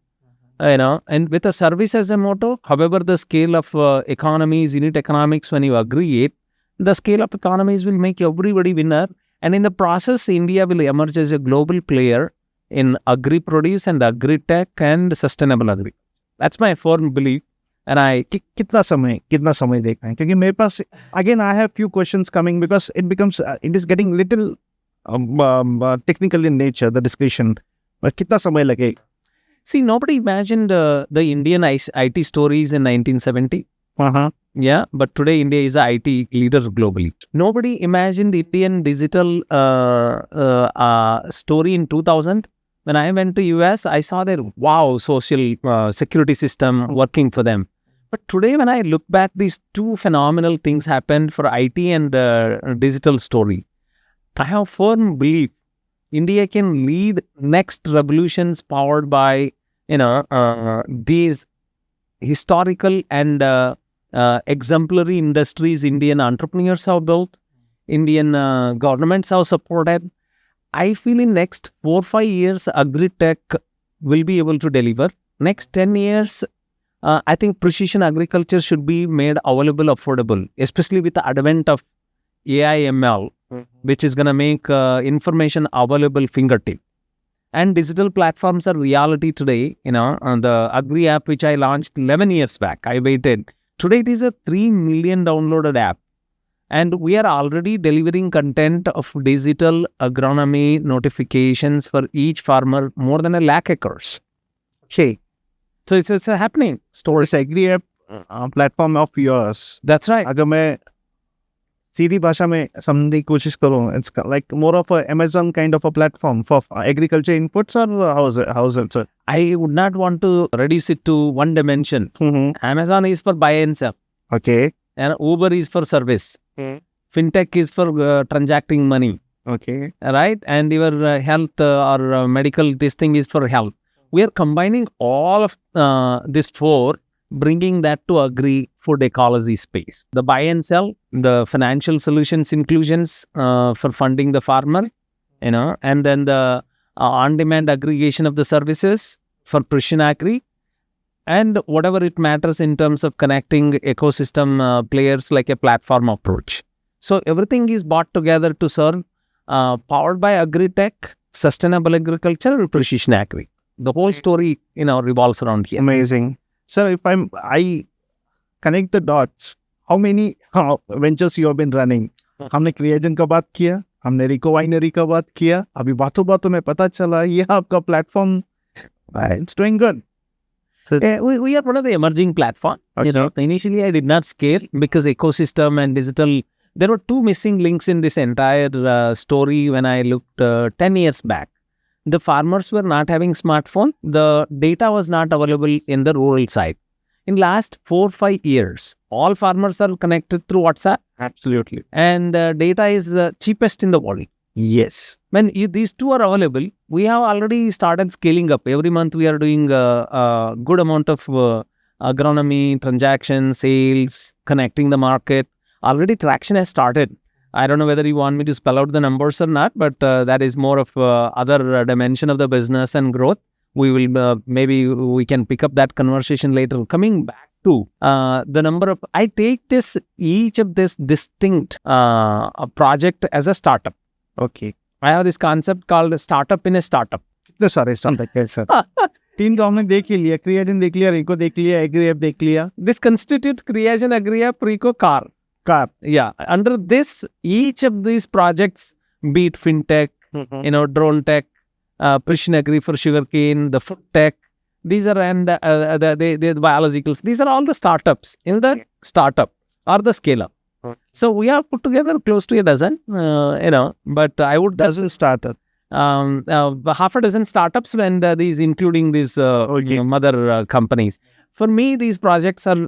and with a service as a motto. However, the scale of economies, unit economics, when you agree it, the scale of economies will make everybody winner. And in the process, India will emerge as a global player in agri produce and agri-tech and sustainable agri. That's my firm belief. And I... कितना समय देखना है? क्योंकि मेरे पास, again, I have few questions coming because it is getting little technical in nature, the discussion. But कितना समय लगे? See, nobody imagined the Indian IT stories in 1970. Yeah, but today India is an IT leader globally. Nobody imagined Indian digital story in 2000. When I went to US, I saw their social security system working for them. But today, when I look back, these two phenomenal things happened for IT and digital story. I have firm belief India can lead next revolutions powered by these historical and exemplary industries Indian entrepreneurs have built, Indian governments have supported. I feel in next 4-5 years, Agritech will be able to deliver. Next 10 years, I think precision agriculture should be made available, affordable, especially with the advent of AI ML, which is going to make information available fingertip. And digital platforms are reality today. On the Agriapp, which I launched 11 years back, I waited. Today, it is a 3 million downloaded app. And we are already delivering content of digital agronomy notifications for each farmer, more than 1 lakh acres. Okay. So it's a happening story. This Agriapp platform of yours. That's right. अगर मैं सीधी भाषा में समझने की कोशिश करूँ, it's like more of a Amazon kind of a platform for agriculture inputs, or how is it, sir? I would not want to reduce it to one dimension. Amazon is for buy and sell. Okay. And Uber is for service. Fintech is for transacting money. Okay. Right? And your health or medical, this thing is for health. We are combining all of this four bringing that to Agri food ecology space. The buy and sell, the financial solutions inclusions for funding the farmer, and then the on-demand aggregation of the services for precision agri, and whatever it matters in terms of connecting ecosystem players like a platform approach. So everything is brought together to serve powered by Agritech, sustainable agriculture, and precision agri. The whole story, revolves around here. Amazing. Sir, if I connect the dots, how many ventures you have been running? हमने Criyagen का बात किया, हमने Rico Winery का बात किया, अभी बातों में पता चला ये आपका platform, it's doing good. We are one of the emerging platform. Okay. Initially I did not scale because ecosystem and digital, there were two missing links in this entire story when I looked 10 years back. The farmers were not having smartphone. The data was not available in the rural side. In last 4-5 years, all farmers are connected through WhatsApp. Absolutely. And data is the cheapest in the world. Yes. When these two are available, we have already started scaling up. Every month we are doing a good amount of agronomy, transaction, sales, connecting the market. Already traction has started. I don't know whether you want me to spell out the numbers or not, but that is more of other dimension of the business and growth. We will maybe we can pick up that conversation later. Coming back to the number of, I take each of this distinct project as a startup. Okay. I have this concept called startup in a startup. कितने सारे startup है sir? 3 तो हमने देख ही लिया, Criyagen देख लिया, Rico देख लिया, Agriapp देख लिया. This constitutes Criyagen, Agriapp, Rico, car. Yeah. Under this, each of these projects, be it Fintech, drone tech, precision agri for sugarcane, the food tech, these are the biologicals. These are all the startups in the startup or the scale-up. So we have put together close to a dozen, but I would... Dozen startup. Half a dozen startups and these including these mother companies. For me, these projects are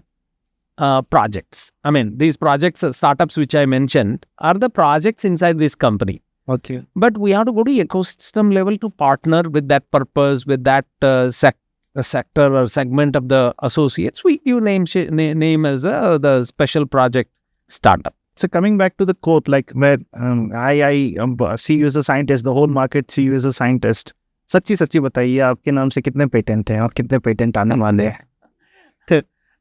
projects. I mean, these projects, startups which I mentioned, are the projects inside this company. Okay. But we have to go to ecosystem level to partner with that purpose, with that sector or segment of the associates. We give name as the special project startup. So coming back to the quote, like where I see you as a scientist, the whole market see you as a scientist. सच्ची बताइए आपके नाम से कितने patent हैं और कितने patent आने वाले हैं?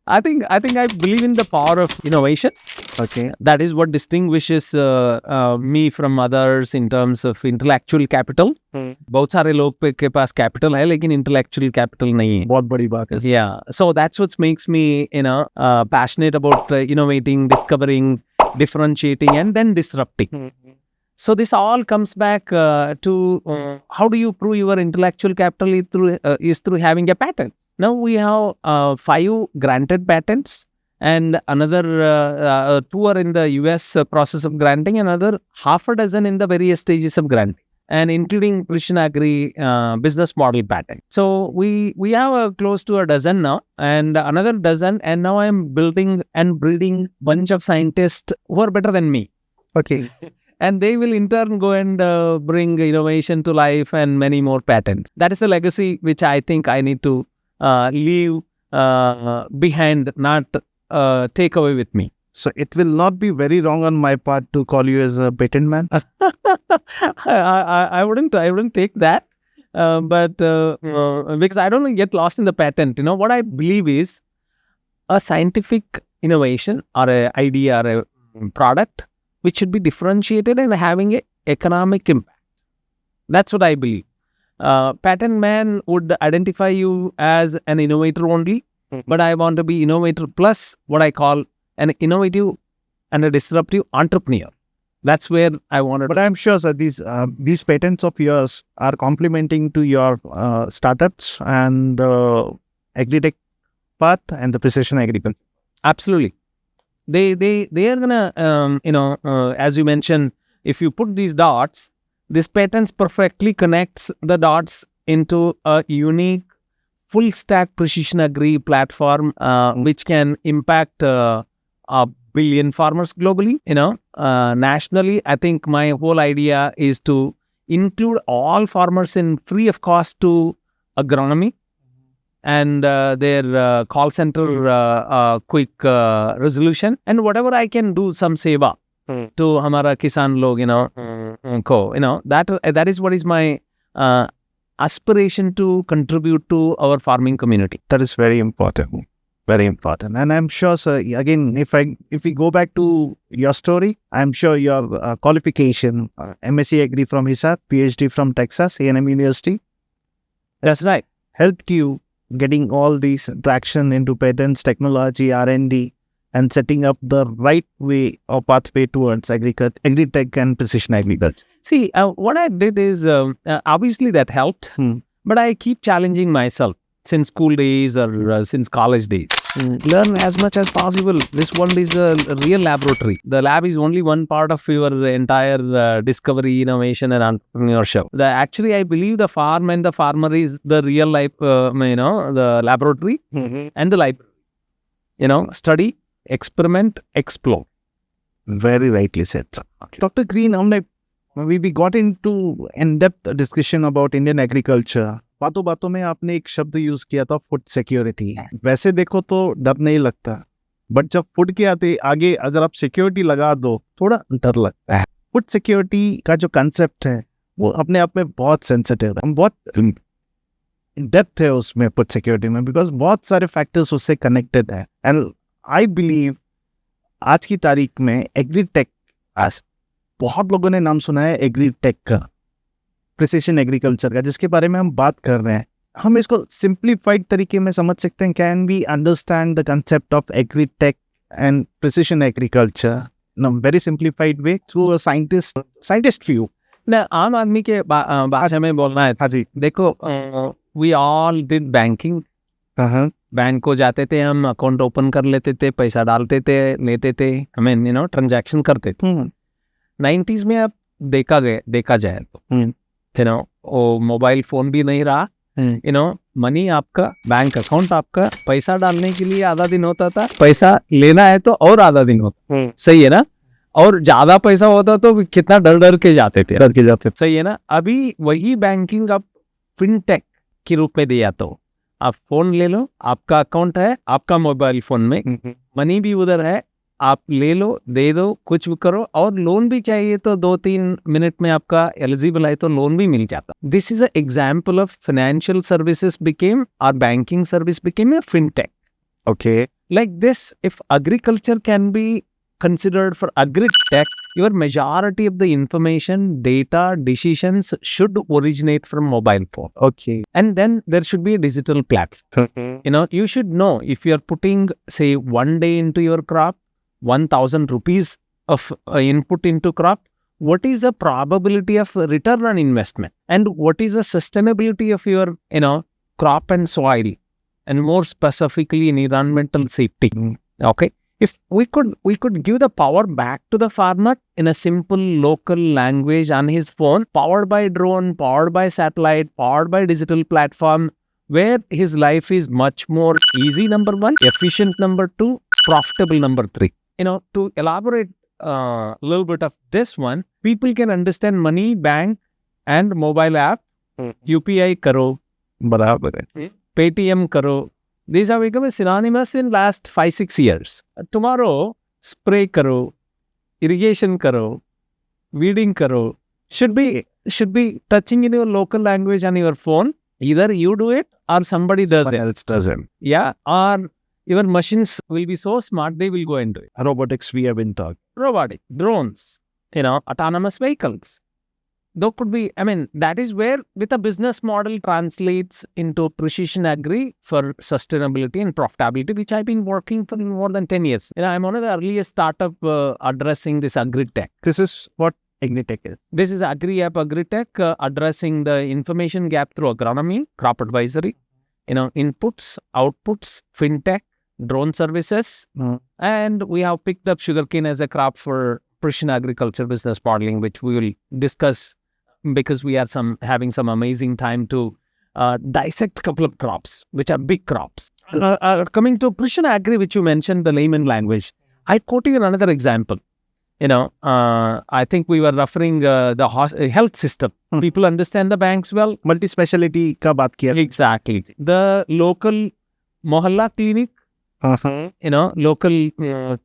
I think I believe in the power of innovation. Okay. That is what distinguishes me from others in terms of intellectual capital. बहुत सारे लोग के पास capital है लेकिन intellectual capital नहीं है. बहुत बड़ी बात है. Yeah. So that's what makes me, passionate about innovating, discovering, differentiating, and then disrupting. So this all comes back to how do you prove your intellectual capital is through having a patent. Now we have 5 granted patents and another 2 are in the US process of granting, another half a dozen in the various stages of granting, and including precision agri business model patent. So we have close to a dozen now and another dozen, and now I am building and breeding bunch of scientists who are better than me. Okay. And they will in turn go and bring innovation to life and many more patents. That is a legacy which I think I need to leave behind, not take away with me. So it will not be very wrong on my part to call you as a patent man. I wouldn't take that, but because I don't want to get lost in the patent. What I believe is a scientific innovation or an idea or a product which should be differentiated and having an economic impact. That's what I believe. Patent man would identify you as an innovator only, but I want to be innovator plus what I call an innovative and a disruptive entrepreneur. That's where I wanted. But I'm sure, sir, these patents of yours are complementing to your startups and the Agritech path and the precision agriculture. Absolutely. They are gonna, as you mentioned, if you put these dots, this patents perfectly connects the dots into a unique full stack precision agri platform, which can impact a billion farmers globally. Nationally, I think my whole idea is to include all farmers in free of cost to agronomy and their call center quick resolution, and whatever I can do some seva to hamara kisan log, that is what is my aspiration to contribute to our farming community. That is very important. Very important. And I'm sure, sir, again, if we go back to your story, I'm sure your qualification, MSc Agri from Hisar, Ph.D. from Texas, A&M University. That's right. Helped you getting all these traction into patents, technology, R&D, and setting up the right way or pathway towards Agritech and precision agriculture. See, what I did is, obviously that helped, but I keep challenging myself since school days or since college days. Learn as much as possible. This world is a real laboratory. The lab is only one part of your entire discovery, innovation, and entrepreneurship. Actually, I believe the farm and the farmer is the real life, the laboratory and the library. Study, experiment, explore. Very rightly said, sir. Okay. Dr. Green, we got into in-depth discussion about Indian agriculture. बातों में आपने एक शब्द use किया था, food security. वैसे देखो तो डर नहीं लगता, बट जब फूड के आगे अगर आप सिक्योरिटी लगा दो थोड़ा डर लगता है. फूड सिक्योरिटी का जो कंसेप्ट है वो अपने आप में बहुत सेंसिटिव है, बहुत डेप्थ है उसमें फूड सिक्योरिटी में, बिकॉज बहुत सारे फैक्टर्स उससे कनेक्टेड है. एंड आई बिलीव आज की तारीख में एग्रीटेक, बहुत लोगों ने नाम सुना है एग्रीटेक का, प्रिसिशन एग्रीकल्चर का, जिसके बारे में हम बात कर रहे हैं. हम इसको सिंप्लीफाइड तरीके में समझ सकते हैं. Can we understand the concept of agritech and precision agriculture in a very simplified way through a scientist view? ना आम आदमी के भाषा में बोलना है. हाँ जी. देखो, we all did banking. Bank को जाते थे हम, अकाउंट ओपन कर लेते थे, पैसा डालते थे, लेते थे, हमें ट्रांजैक्शन करते थे. 90s में अब देखा जाए तो मोबाइल फोन भी नहीं रहा. मनी आपका, बैंक अकाउंट आपका, पैसा डालने के लिए आधा दिन होता था, पैसा लेना है तो और आधा दिन होता. सही है ना? और ज्यादा पैसा होता तो कितना डर के जाते थे. सही है ना? अभी वही बैंकिंग अब फिनटेक के रूप में दिया. तो आप फोन ले लो, आपका अकाउंट है आपका मोबाइल फोन में, मनी भी उधर है, आप ले लो, दे दो, कुछ भी करो. और लोन भी चाहिए तो 2-3 मिनट में आपका एलिजिबल है तो लोन भी मिल जाता. This is a example of financial services became, और banking service became a fintech. Okay. Like this, if agriculture can be considered for Agritech, your majority of the information, data, decisions should originate from mobile phone. Okay. And then there should be a digital platform. You should know if you're putting, say, 1 day into your crop, 1,000 rupees of input into crop, what is the probability of return on investment? And what is the sustainability of your, crop and soil? And more specifically in environmental safety. Okay. If we could give the power back to the farmer in a simple local language on his phone, powered by drone, powered by satellite, powered by digital platform, where his life is much more easy, number one, efficient, number two, profitable, number three. To elaborate a little bit of this one, people can understand money, bank, and mobile app, UPI karo, Paytm karo. These have become synonymous in last 5-6 years. Tomorrow, spray karo, irrigation karo, weeding karo, should be touching in your local language on your phone. Either you do it or somebody does it. Else does it. Yeah, or your machines will be so smart, they will go into it. Robotics, we have been talking. Robotic, drones, autonomous vehicles. Though could be, that is where with a business model translates into precision agri for sustainability and profitability, which I've been working for more than 10 years. I'm one of the earliest startup addressing this Agritech. This is what Agritech is. This is Agriapp Agritech addressing the information gap through agronomy, crop advisory, inputs, outputs, fintech, drone services. And we have picked up sugarcane as a crop for precision agriculture business modeling, which we will discuss because we are having some amazing time to dissect a couple of crops, which are big crops. Coming to precision agri, which you mentioned, the layman language, I quote you another example. I think we were referring the health system. People understand the banks well. Multi speciality का बात किया. Exactly. The local mohalla clinic, local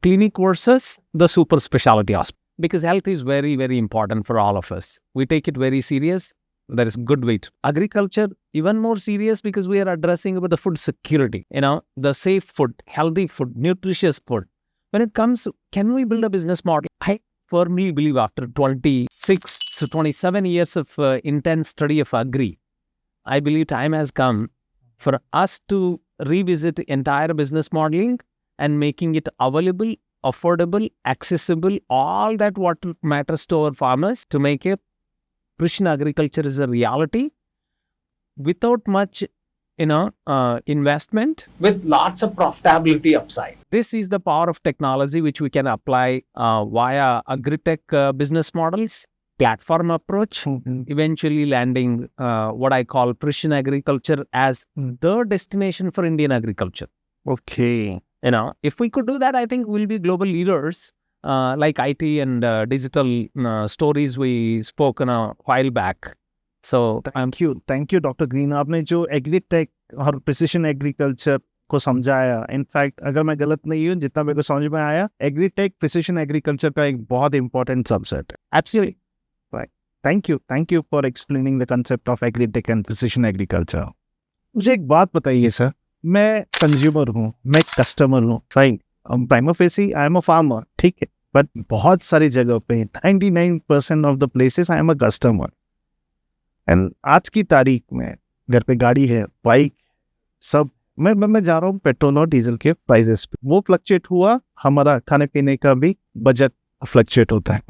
clinic versus the super specialty hospital. Because health is very, very important for all of us. We take it very serious. There is good weight. Agriculture, even more serious because we are addressing about the food security, the safe food, healthy food, nutritious food. When it comes, can we build a business model? I firmly believe after 27 years of intense study of Agri, I believe time has come for us to revisit entire business modeling and making it available, affordable, accessible, all that what matters to our farmers to make it precision agriculture is a reality without much, investment with lots of profitability upside. This is the power of technology which we can apply via Agritech business models, platform approach, eventually landing what I call precision agriculture as the destination for Indian agriculture. Okay. If we could do that, I think we'll be global leaders. Like IT and digital stories we spoke a while back. So thank you, Dr. Green. आपने जो agritech और precision agriculture को समझाया, in fact अगर मैं गलत नहीं हूँ, जितना मेरे को समझ में आया, एग्रीटेक प्रिसिशन एग्रीकल्चर का एक बहुत इंपॉर्टेंट सबसेट है. Absolutely. Right. Thank you for explaining the concept of agritech and precision agriculture. मुझे एक बात बताइए सर, मैं कंज्यूमर हूँ, मैं कस्टमर हूँ, fine. Prima facie I am a farmer, ठीक है, बट बहुत सारी जगह पे 99% of the places I am a customer. And आज की तारीख में घर पे गाड़ी है, बाइक, सब मैं जा रहा हूँ पेट्रोल और डीजल के प्राइसेस पे. वो फ्लक्चुएट हुआ, हमारा खाने पीने का भी बजट फ्लक्चुएट होता है.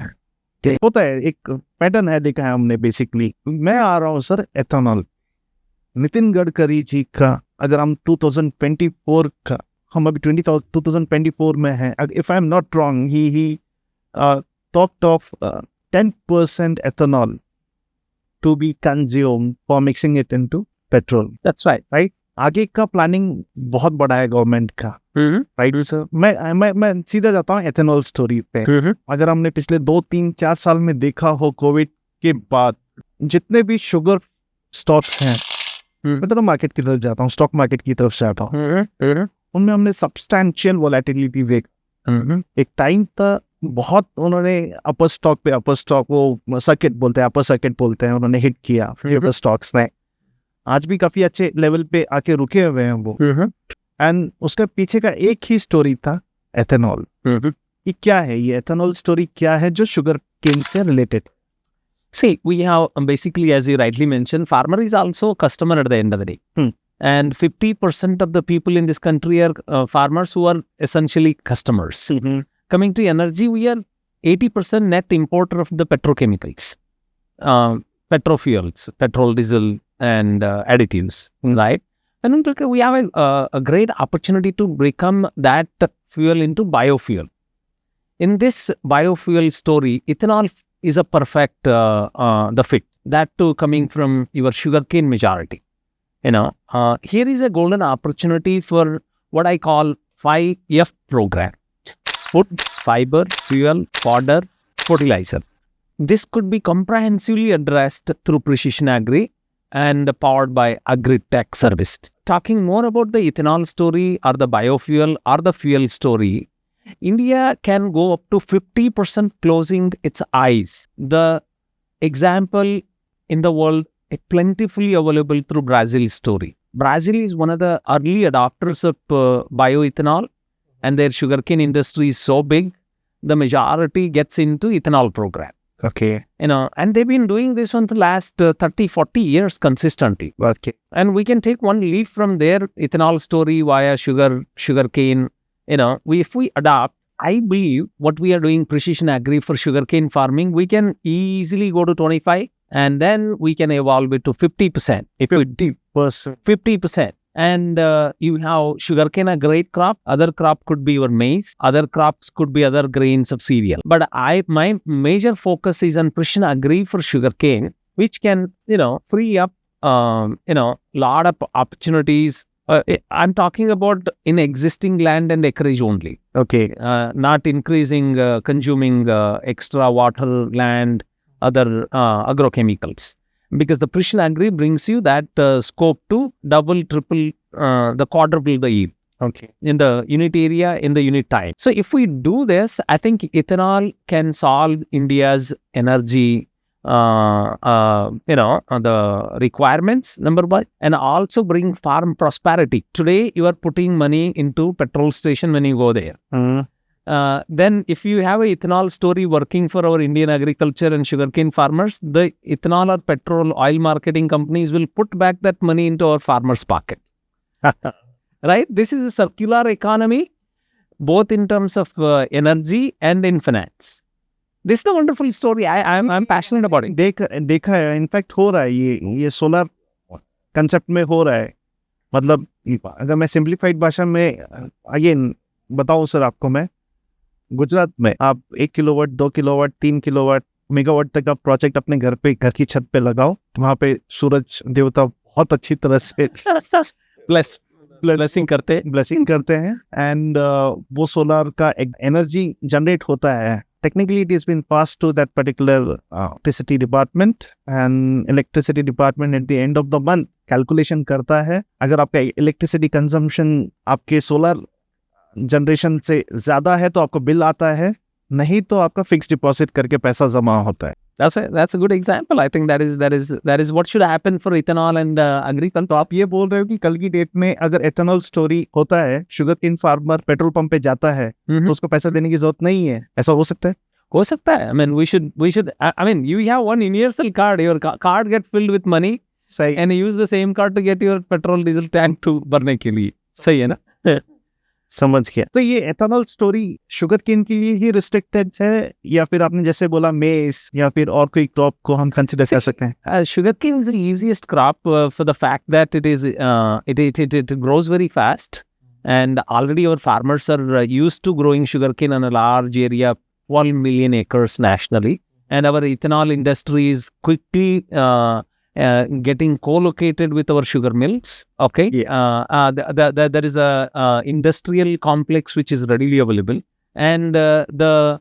एक पैटर्न है, देखा है हमने. बेसिकली मैं आ रहा हूँ सर एथेनॉल, नितिन गडकरी जी का, अगर हम 2024 का, हम अभी 2024 में हैं, if I am not wrong, he talked of 10% ethanol to be consumed for mixing it into petrol. That's right. आगे का प्लानिंग बहुत बड़ा है गवर्नमेंट का, राइट सर. मैं सीधा जाता हूँ एथेनॉल स्टोरी पे. अगर हमने पिछले 2-3-4 साल में देखा हो, कोविड के बाद जितने भी शुगर स्टॉक्स हैं, मैं तो मार्केट की तरफ जाता हूँ, स्टॉक मार्केट की तरफ से आता हूँ, उनमें हमने सब्सटैंशियल वोलेटिलिटी देखा. एक टाइम था बहुत, उन्होंने अपर स्टॉक वो सर्किट बोलते हैं, अपर सर्किट बोलते हैं, उन्होंने हिट किया शुगर स्टॉक्स ने. आज भी काफी अच्छे लेवल पे आके रुके हुए हैं वो. एंड उसके पीछे का एक ही स्टोरी था, एथेनॉल. ये क्या है, ये एथेनॉल स्टोरी क्या है जो शुगर केन से related? See, we have basically, as you rightly mentioned, farmer is also a customer at the end of the day. And 50% of the people in this country are farmers who are essentially customers. Coming to energy, we are 80% net importer of the petrochemicals, petrofuels, petrol, diesel, and additives, right? And we have a great opportunity to become that fuel into biofuel. In this biofuel story, ethanol is a perfect the fit. That too coming from your sugarcane majority. Here is a golden opportunity for what I call 5F program: food, fiber, fuel, fodder, fertilizer. This could be comprehensively addressed through precision agri and powered by Agritech service. Talking more about the ethanol story or the biofuel or the fuel story, India can go up to 50% closing its eyes. The example in the world is plentifully available through Brazil's story. Brazil is one of the early adopters of bioethanol, and their sugarcane industry is so big, the majority gets into ethanol program. Okay. And they've been doing this one for the last 30-40 years consistently. Okay. And we can take one leaf from their ethanol story via sugarcane. If we adopt, I believe what we are doing precision agri for sugarcane farming, we can easily go to 25, and then we can evolve it to 50%. 50%. And you have sugarcane, a great crop. Other crop could be your maize. Other crops could be other grains of cereal. But my major focus is on precision agri for sugarcane, which can, free up, lot of opportunities I'm talking about in existing land and acreage only. Okay. Not increasing, consuming extra water, land, other agrochemicals. Because the precision agri brings you that scope to double, triple, the quadruple the yield. Okay. In the unit area, in the unit time. So if we do this, I think ethanol can solve India's energy, the requirements, number one, and also bring farm prosperity. Today, you are putting money into petrol station when you go there. Then if you have a ethanol story working for our Indian agriculture and sugarcane farmers, the ethanol or petrol oil marketing companies will put back that money into our farmers' pocket. Right? This is a circular economy, both in terms of energy and in finance. This is the wonderful story. I'm passionate about it. देखा है, in fact हो रहा है ये solar concept में हो रहा है. मतलब अगर मैं सिंप्लीफाइड भाषा में अगेन बताऊं सर आपको, मैं गुजरात में आप 1 किलोवाट 2 किलोवाट 3 किलोवाट मेगावाट तक का प्रोजेक्ट अपने घर की छत पे लगाओ. वहाँ पे सूरज देवता बहुत अच्छी तरह से ब्लेसिंग करते हैं एंड वो सोलर का एनर्जी जनरेट होता है. Technically, it has been passed to that particular electricity department, and electricity department at the end of the month calculation करता है. अगर आपका electricity consumption आपके solar generation से ज़्यादा है तो आपको बिल आता है, नहीं तो आपका fixed deposit करके पैसा जमा होता है. That's a good example. I think that is what should happen for ethanol and agriculture. तो आप ये बोल रहे हो कि कल की डेट में अगर एथेनॉल स्टोरी होता है, sugarcane farmer petrol pump पे जाता है तो उसको पैसा देने की जरूरत नहीं है. ऐसा हो सकता है? हो सकता है. I mean, we should. I mean, you have one universal card. Your card get filled with money. सही. And you use the same card to get your petrol diesel tank to भरने के लिए. सही है ना? समझ गया. तो ये एथेनॉल स्टोरी शुगर केन के लिए ही रिस्ट्रिक्टेड है या फिर आपने जैसे बोला मेज या फिर और कोई क्रॉप को हम कंसीडर कर सकते हैं? Sugarcane is the easiest crop for the fact that it grows very fast, and already our farmers are used to growing sugarcane on a large area, 12 million acres nationally, and our ethanol industry is quickly getting co-located with our sugar mills. Okay. Yeah. There is a industrial complex which is readily available, and the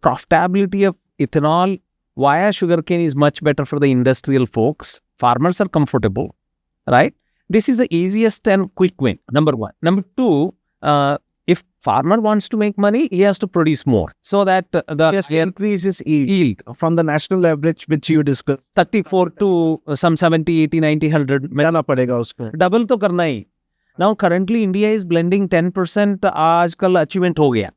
profitability of ethanol via sugarcane is much better for the industrial folks. Farmers are comfortable, right? This is the easiest and quick win. Number one. Number two, if farmer wants to make money, he has to produce more so that increase his yield from the national average which you discussed 34 to some 70, 80, 90, 100. जाना पड़ेगा उसको. Double तो करना ही. Now currently India is blending 10%. आजकल achievement हो गया.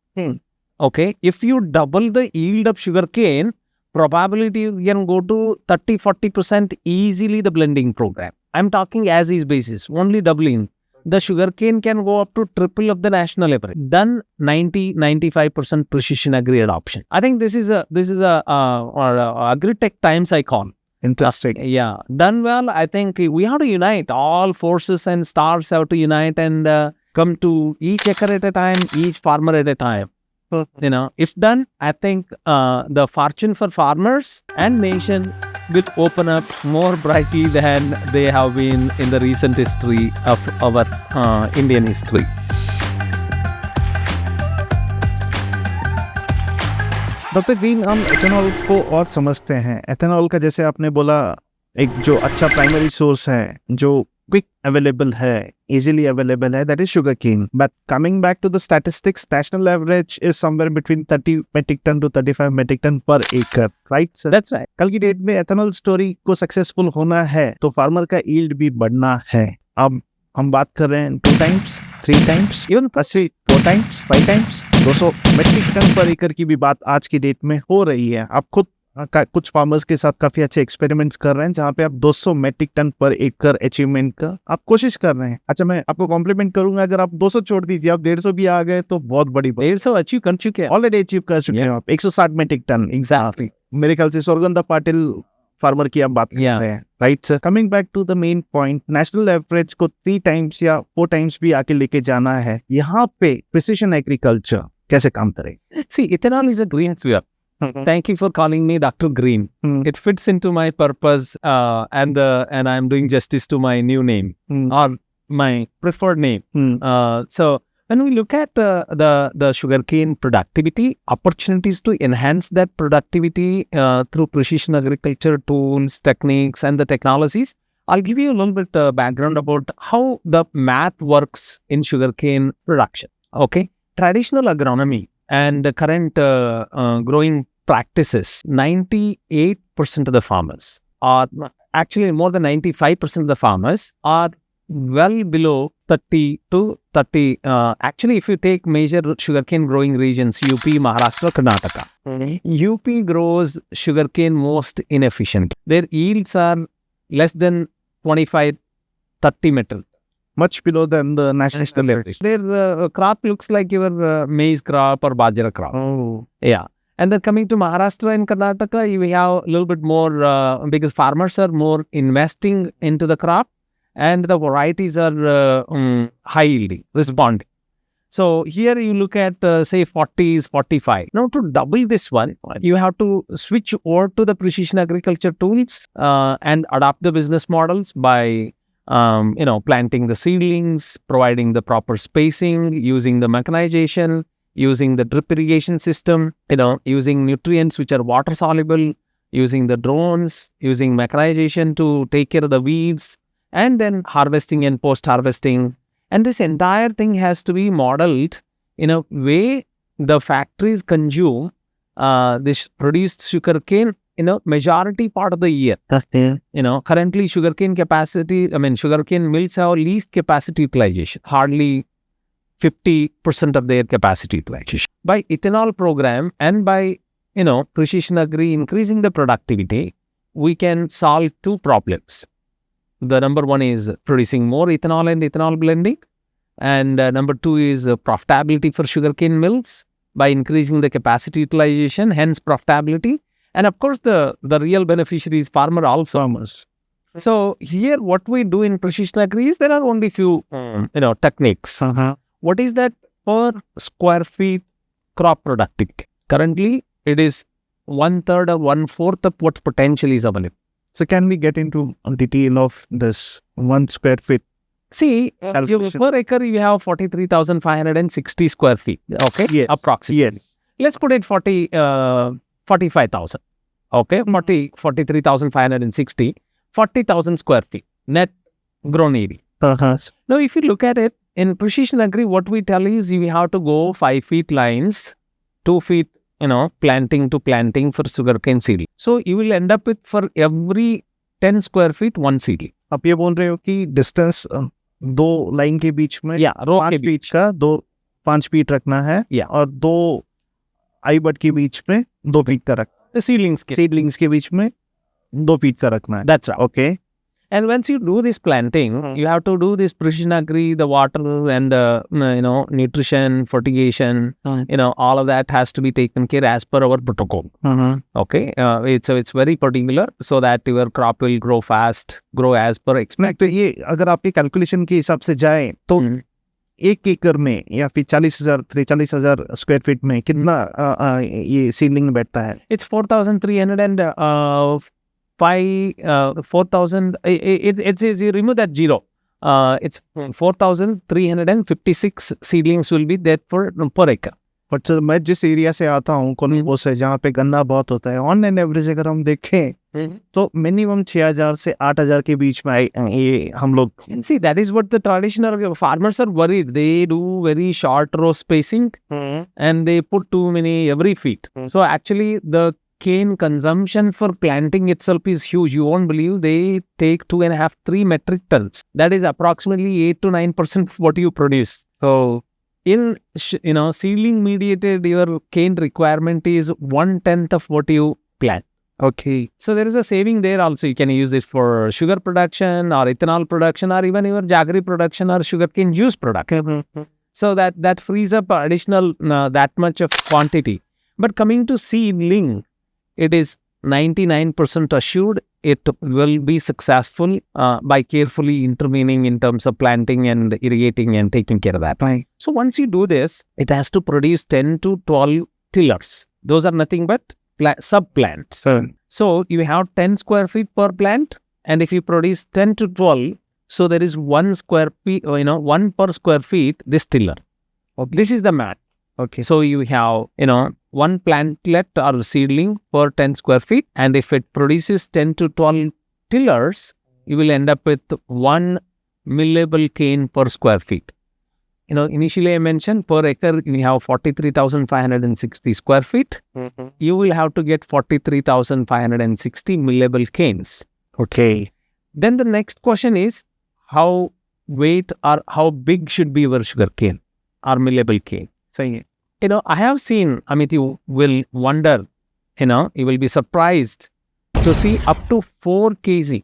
Okay. If you double the yield of sugarcane, probability you can go to 30-40% easily the blending program. I'm talking as is basis, only doubling. The sugarcane can go up to triple of the national average. Done 90-95% precision agri adoption. I think this is a Agritech times I call. Interesting. Yeah. Done well. I think we have to unite. All forces and stars have to unite and come to each acre at a time, each farmer at a time. You know, if done, I think the fortune for farmers and nation will open up more brightly than they have been in the recent history of our Indian history. Doctor green, हम ethanol को और समझते हैं. Ethanol का जैसे आपने बोला एक जो अच्छा प्राइमरी सोर्स है जो क्विक अवेलेबल है, easily available है, that is sugarcane. But coming back to the statistics, national average is somewhere between 30 metric ton to 35 metric ton per acre, right sir? That's right. कल की date में ethanol story को successful होना है तो farmer का yield भी बढ़ना है. अब हम बात कर रहे हैं 2 times, 3 times, even 4 times, 5 times, 200 metric ton पर एकड़ की भी बात आज की डेट में हो रही है. आप खुद कुछ फार्मर्स के साथ काफी अच्छे एक्सपेरिमेंट्स कर रहे हैं जहाँ पे आप 200 मेट्रिक टन पर एकड़ अचीवमेंट का आप कोशिश कर रहे हैं. अच्छा, मैं आपको कॉम्प्लीमेंट करूंगा, अगर आप 200 छोड़ दीजिए, आप 150 भी आ गए तो बहुत बड़ी बात. 150 अचीव कर चुके हैं, ऑलरेडी अचीव कर चुके हैं आप 160 मेट्रिक टन. एग्जैक्टली. मेरे ख्याल से स्वर्गंधा पाटिल फार्मर की आप बात कर रहे हैं, right sir? Coming back to the main point, national average को 3 टाइम्स या 4 टाइम्स भी आके लेके जाना है. यहाँ पे प्रिसिशन एग्रीकल्चर कैसे काम करे? See, ethanol is a green fuel. Thank you for calling me Dr. Green. It fits into my purpose and I'm doing justice to my new name. Or my preferred name. So when we look at the sugarcane productivity, opportunities to enhance that productivity through precision agriculture tools, techniques, and the technologies, I'll give you a little bit background about how the math works in sugarcane production. Okay, traditional agronomy and the current growing practices, 98% of the farmers are actually more than 95% of the farmers are well below 30 to 30. Actually, if you take major sugarcane growing regions, UP, Maharashtra, Karnataka, UP grows sugarcane most inefficiently. Their yields are less than 25, 30 metric. Much below than the national average. Their crop looks like your maize crop or bajra crop. Oh. Yeah. And then coming to Maharashtra and Karnataka, you have a little bit more because farmers are more investing into the crop and the varieties are high yielding, responding. So here you look at say 40s, 45. Now to double this one, you have to switch over to the precision agriculture tools and adapt the business models by planting the seedlings, providing the proper spacing, using the mechanization, using the drip irrigation system, using nutrients which are water soluble, using the drones, using mechanization to take care of the weeds, and then harvesting and post-harvesting. And this entire thing has to be modeled in a way the factories consume this produced sugarcane in a majority part of the year. Currently sugarcane mills have least capacity utilization, hardly 50% of their capacity utilization. By ethanol program and by, precision agri increasing the productivity, we can solve two problems. The number one is producing more ethanol and ethanol blending. And number two is profitability for sugarcane mills by increasing the capacity utilization, hence profitability. And of course, the real beneficiary is farmer also. Farmers. So here what we do in precision agri is there are only few, techniques. What is that per square feet crop productivity? Currently, it is 1/3 or 1/4 of what potential is available. So can we get into detail of this 1 square feet? See, per acre you have 43,560 square feet. Okay, yes. Approximately. Yeah. Let's put it 45,000. Okay, 43,560, 40,000 square feet net grown area. Now, if you look at it in precision agri, what we tell is you have to go 5 feet lines, 2 feet, planting to planting for sugarcane seedling. So you will end up with for every 10 square feet, one seedling. आप ये बोल रहे हो कि distance 2 line के बीच में रो 5 feet का 5 feet रखना है और 2 आई बट के बीच में 2 फीट का रखना है. सीडलिंग्स के बीच में 2 फीट का रखना है. That's right. Okay. And once you do this planting, you have to do this precision agri, the water and nutrition, fertigation, all of that has to be taken care as per our protocol. Okay, it's very particular so that your crop will grow fast, grow as per expected. तो ये अगर आपके calculation के हिसाब से जाए तो 1 एकड़ में या फिर 43,000 स्क्वायर फीट में कितना ये सीडलिंग बैठता है? It's 4,000 it's you remove that zero. It's 4,356 seedlings will be there per acre. But मैं जिस एरिया से आता हूँ कोलंबो से, जहाँ पे गन्ना बहुत होता है, ऑन एन एवरेज अगर हम देखें तो मिनिमम 6,000 से 8,000 के बीच में ये हम लोग. See, that is what the traditional farmers are worried. They do very short row spacing and they put too many every feet. So actually the cane consumption for planting itself is huge. You won't believe they take 2.5-3 metric tons. That is approximately 8 to 9% of what you produce. So in seedling mediated, your cane requirement is 1/10 of what you plant. Okay. So there is a saving there also. You can use it for sugar production or ethanol production or even your jaggery production or sugarcane juice production. So that frees up additional that much of quantity. But coming to seedling, it is 99% assured it will be successful by carefully intervening in terms of planting and irrigating and taking care of that. Right. So once you do this, it has to produce 10 to 12 tillers. Those are nothing but sub-plants. So you have 10 square feet per plant, and if you produce 10 to 12 So there is 1 square feet, 1 per square feet, this tiller. Okay. This is the math. Okay. So you have, 1 plantlet or seedling per 10 square feet. And if it produces 10 to 12 tillers, you will end up with 1 millable cane per square feet. Initially I mentioned per acre, we have 43,560 square feet. You will have to get 43,560 millable canes. Okay. Then the next question is, how weight or how big should be your sugar cane or millable cane? Saying I have seen, Amit, you will wonder, you will be surprised to see up to 4 kg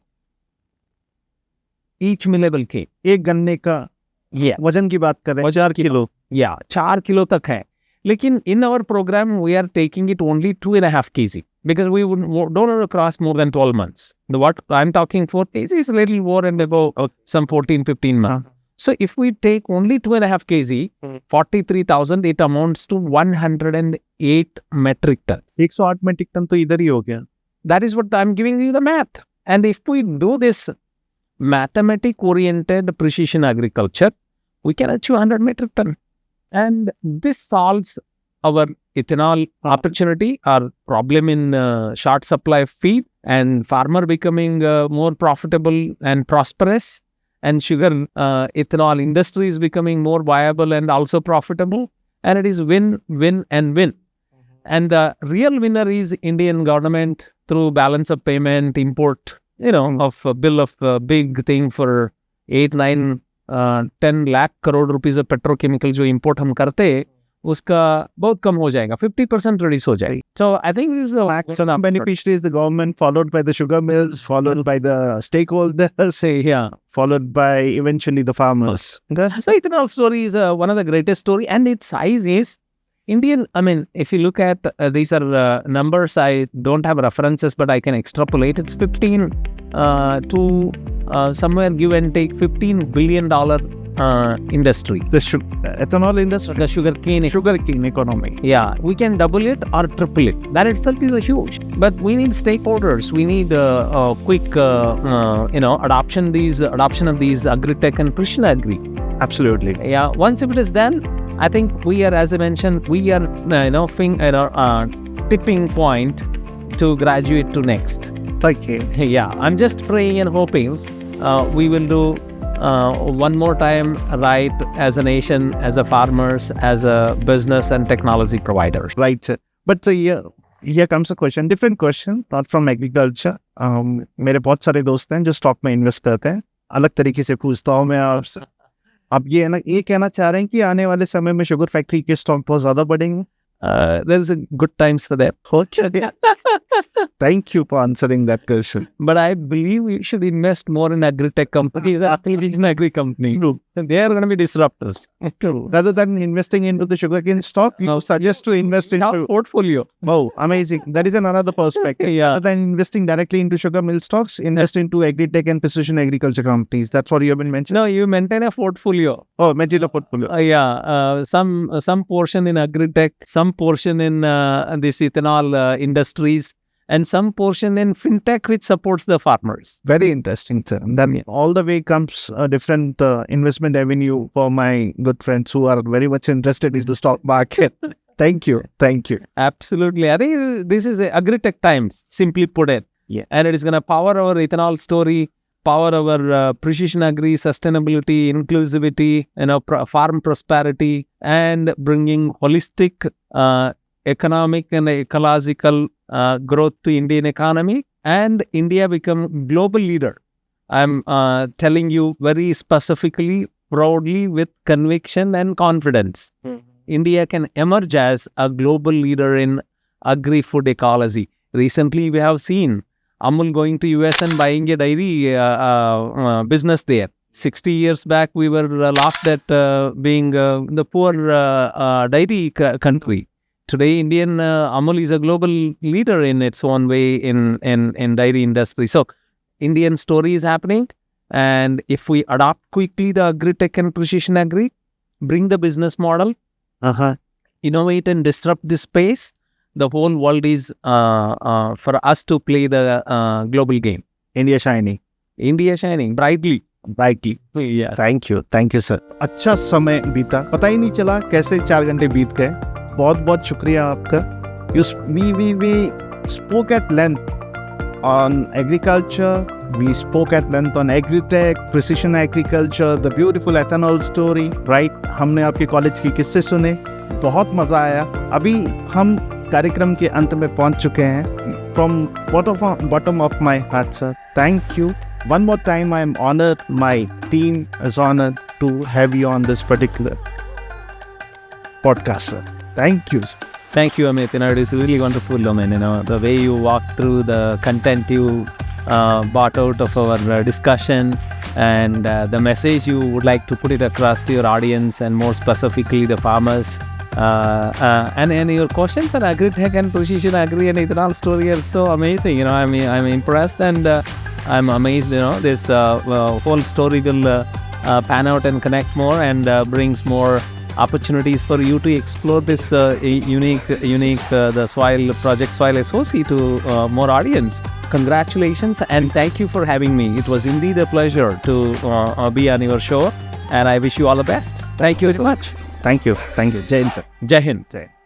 each millable cane. एक गन्ने का Yeah. वजन की बात कर रहे हैं 4 kilo. Yeah, 4 kilo तक है. लेकिन in our program, we are taking it only 2.5 kg because we don't want to cross more than 12 months. What I'm talking 4 kg is a little more and above some 14, 15 months. So if we take only 2.5 kg, 43,000, it amounts to 108 metric ton. 108 metric ton तो इधर ही हो गया. That is what I'm giving you the math. And if we do this mathematic-oriented precision agriculture, we can achieve 100 metric ton. And this solves our ethanol opportunity, our problem in short supply feed, and farmer becoming more profitable and prosperous, and sugar ethanol industry is becoming more viable and also profitable, and it is win, win and win. And the real winner is Indian government through balance of payment, import, of a bill of big thing for 8, 9, 10 lakh crore rupees of petrochemical जो import हम करते उसका बहुत कम हो जाएगा, 50% reduce हो जाएगी. So I think this is the maximum beneficiaries, the government, followed by the sugar mills, followed by the stakeholders, followed by eventually the farmers. So ethanol story is one of the greatest story, and its size is Indian. I mean, if you look at these are numbers, I don't have references, but I can extrapolate. It's 15 to somewhere give and take $15 billion industry. The ethanol industry, the sugarcane economy. Yeah, we can double it or triple it. That itself is a huge. But we need stakeholders. We need quick, adoption of these Agritech and precision agri. Absolutely. Yeah. Once if it is done, I think we are, as I mentioned, we are tipping point to graduate to next. Okay. Yeah. I'm just praying and hoping we will do one more time right as a nation, as a farmers, as a business and technology providers. Right, sir. But here comes a question, different question, not from agriculture. मेरे बहुत सारे दोस्त हैं जो stock में invest करते हैं. अलग तरीके से पूछता हूँ मैं आपसे. आप ये कहना चाह रहे हैं कि आने वाले समय में शुगर फैक्ट्री के स्टॉक बहुत ज्यादा बढ़ेंगे? There's a good times for that. Okay. Thank you for answering that question. But I believe we should invest more in Agritech companies, in agri company. True. They are going to be disruptors. True. Rather than investing into the sugarcane stock, you suggest to invest into portfolio. Oh, amazing. That is another perspective. Yeah. Rather than investing directly into sugar mill stocks, invest into Agritech and precision agriculture companies. That's what you have been mentioning. No, you maintain a portfolio. Oh, maintain a portfolio. Some portion in Agritech, some portion in this ethanol industries, and some portion in Fintech, which supports the farmers. Very interesting, sir. Then all the way comes a different investment avenue for my good friends who are very much interested in the stock market. Thank you. Absolutely. I think this is Agritech times, simply put it. Yeah. And it is going to power our ethanol story, power our precision agri, sustainability, inclusivity, farm prosperity, and bringing holistic economic and ecological growth to Indian economy, and India become global leader. I'm telling you very specifically, proudly, with conviction and confidence. India can emerge as a global leader in agri-food ecology. Recently, we have seen Amul going to US and buying a dairy business there. 60 years back, we were laughed at being the poor dairy country. Today, Indian Amul is a global leader in its own way in dairy industry. So, Indian story is happening, and if we adopt quickly the Agritech and precision agri, bring the business model, innovate and disrupt this space, the whole world is for us to play the global game. India shining brightly. brightly. Yeah. Thank you sir. अच्छा समय बीता, पता ही नहीं चला कैसे 4 घंटे बीत गए. बहुत बहुत शुक्रिया आपका. We spoke at length on agriculture. We spoke at length on Agritech, precision agriculture, the beautiful ethanol story, right? हमने आपके कॉलेज की किस्से सुने, बहुत मज़ा आया. अभी हम कार्यक्रम के अंत में पहुंच चुके हैं. From bottom of my heart, sir, thank you. One more time, I am honored. My team is honored to have you on this particular podcast, sir. Thank you, sir. Thank you, Amit. It is really wonderful, the way you walked through the content you brought out of our discussion, and the message you would like to put it across to your audience, and more specifically the farmers. And your questions on Agritech and precision agri and ethanol story are so amazing. I'm impressed, and I'm amazed. This whole story will pan out and connect more, and brings more opportunities for you to explore this unique the soil project Soil SOC to more audience. Congratulations, and thank you for having me. It was indeed a pleasure to be on your show, and I wish you all the best. Thank you very much. Thank you. Jai Hind, sir. Jai Hind. Jai Hind.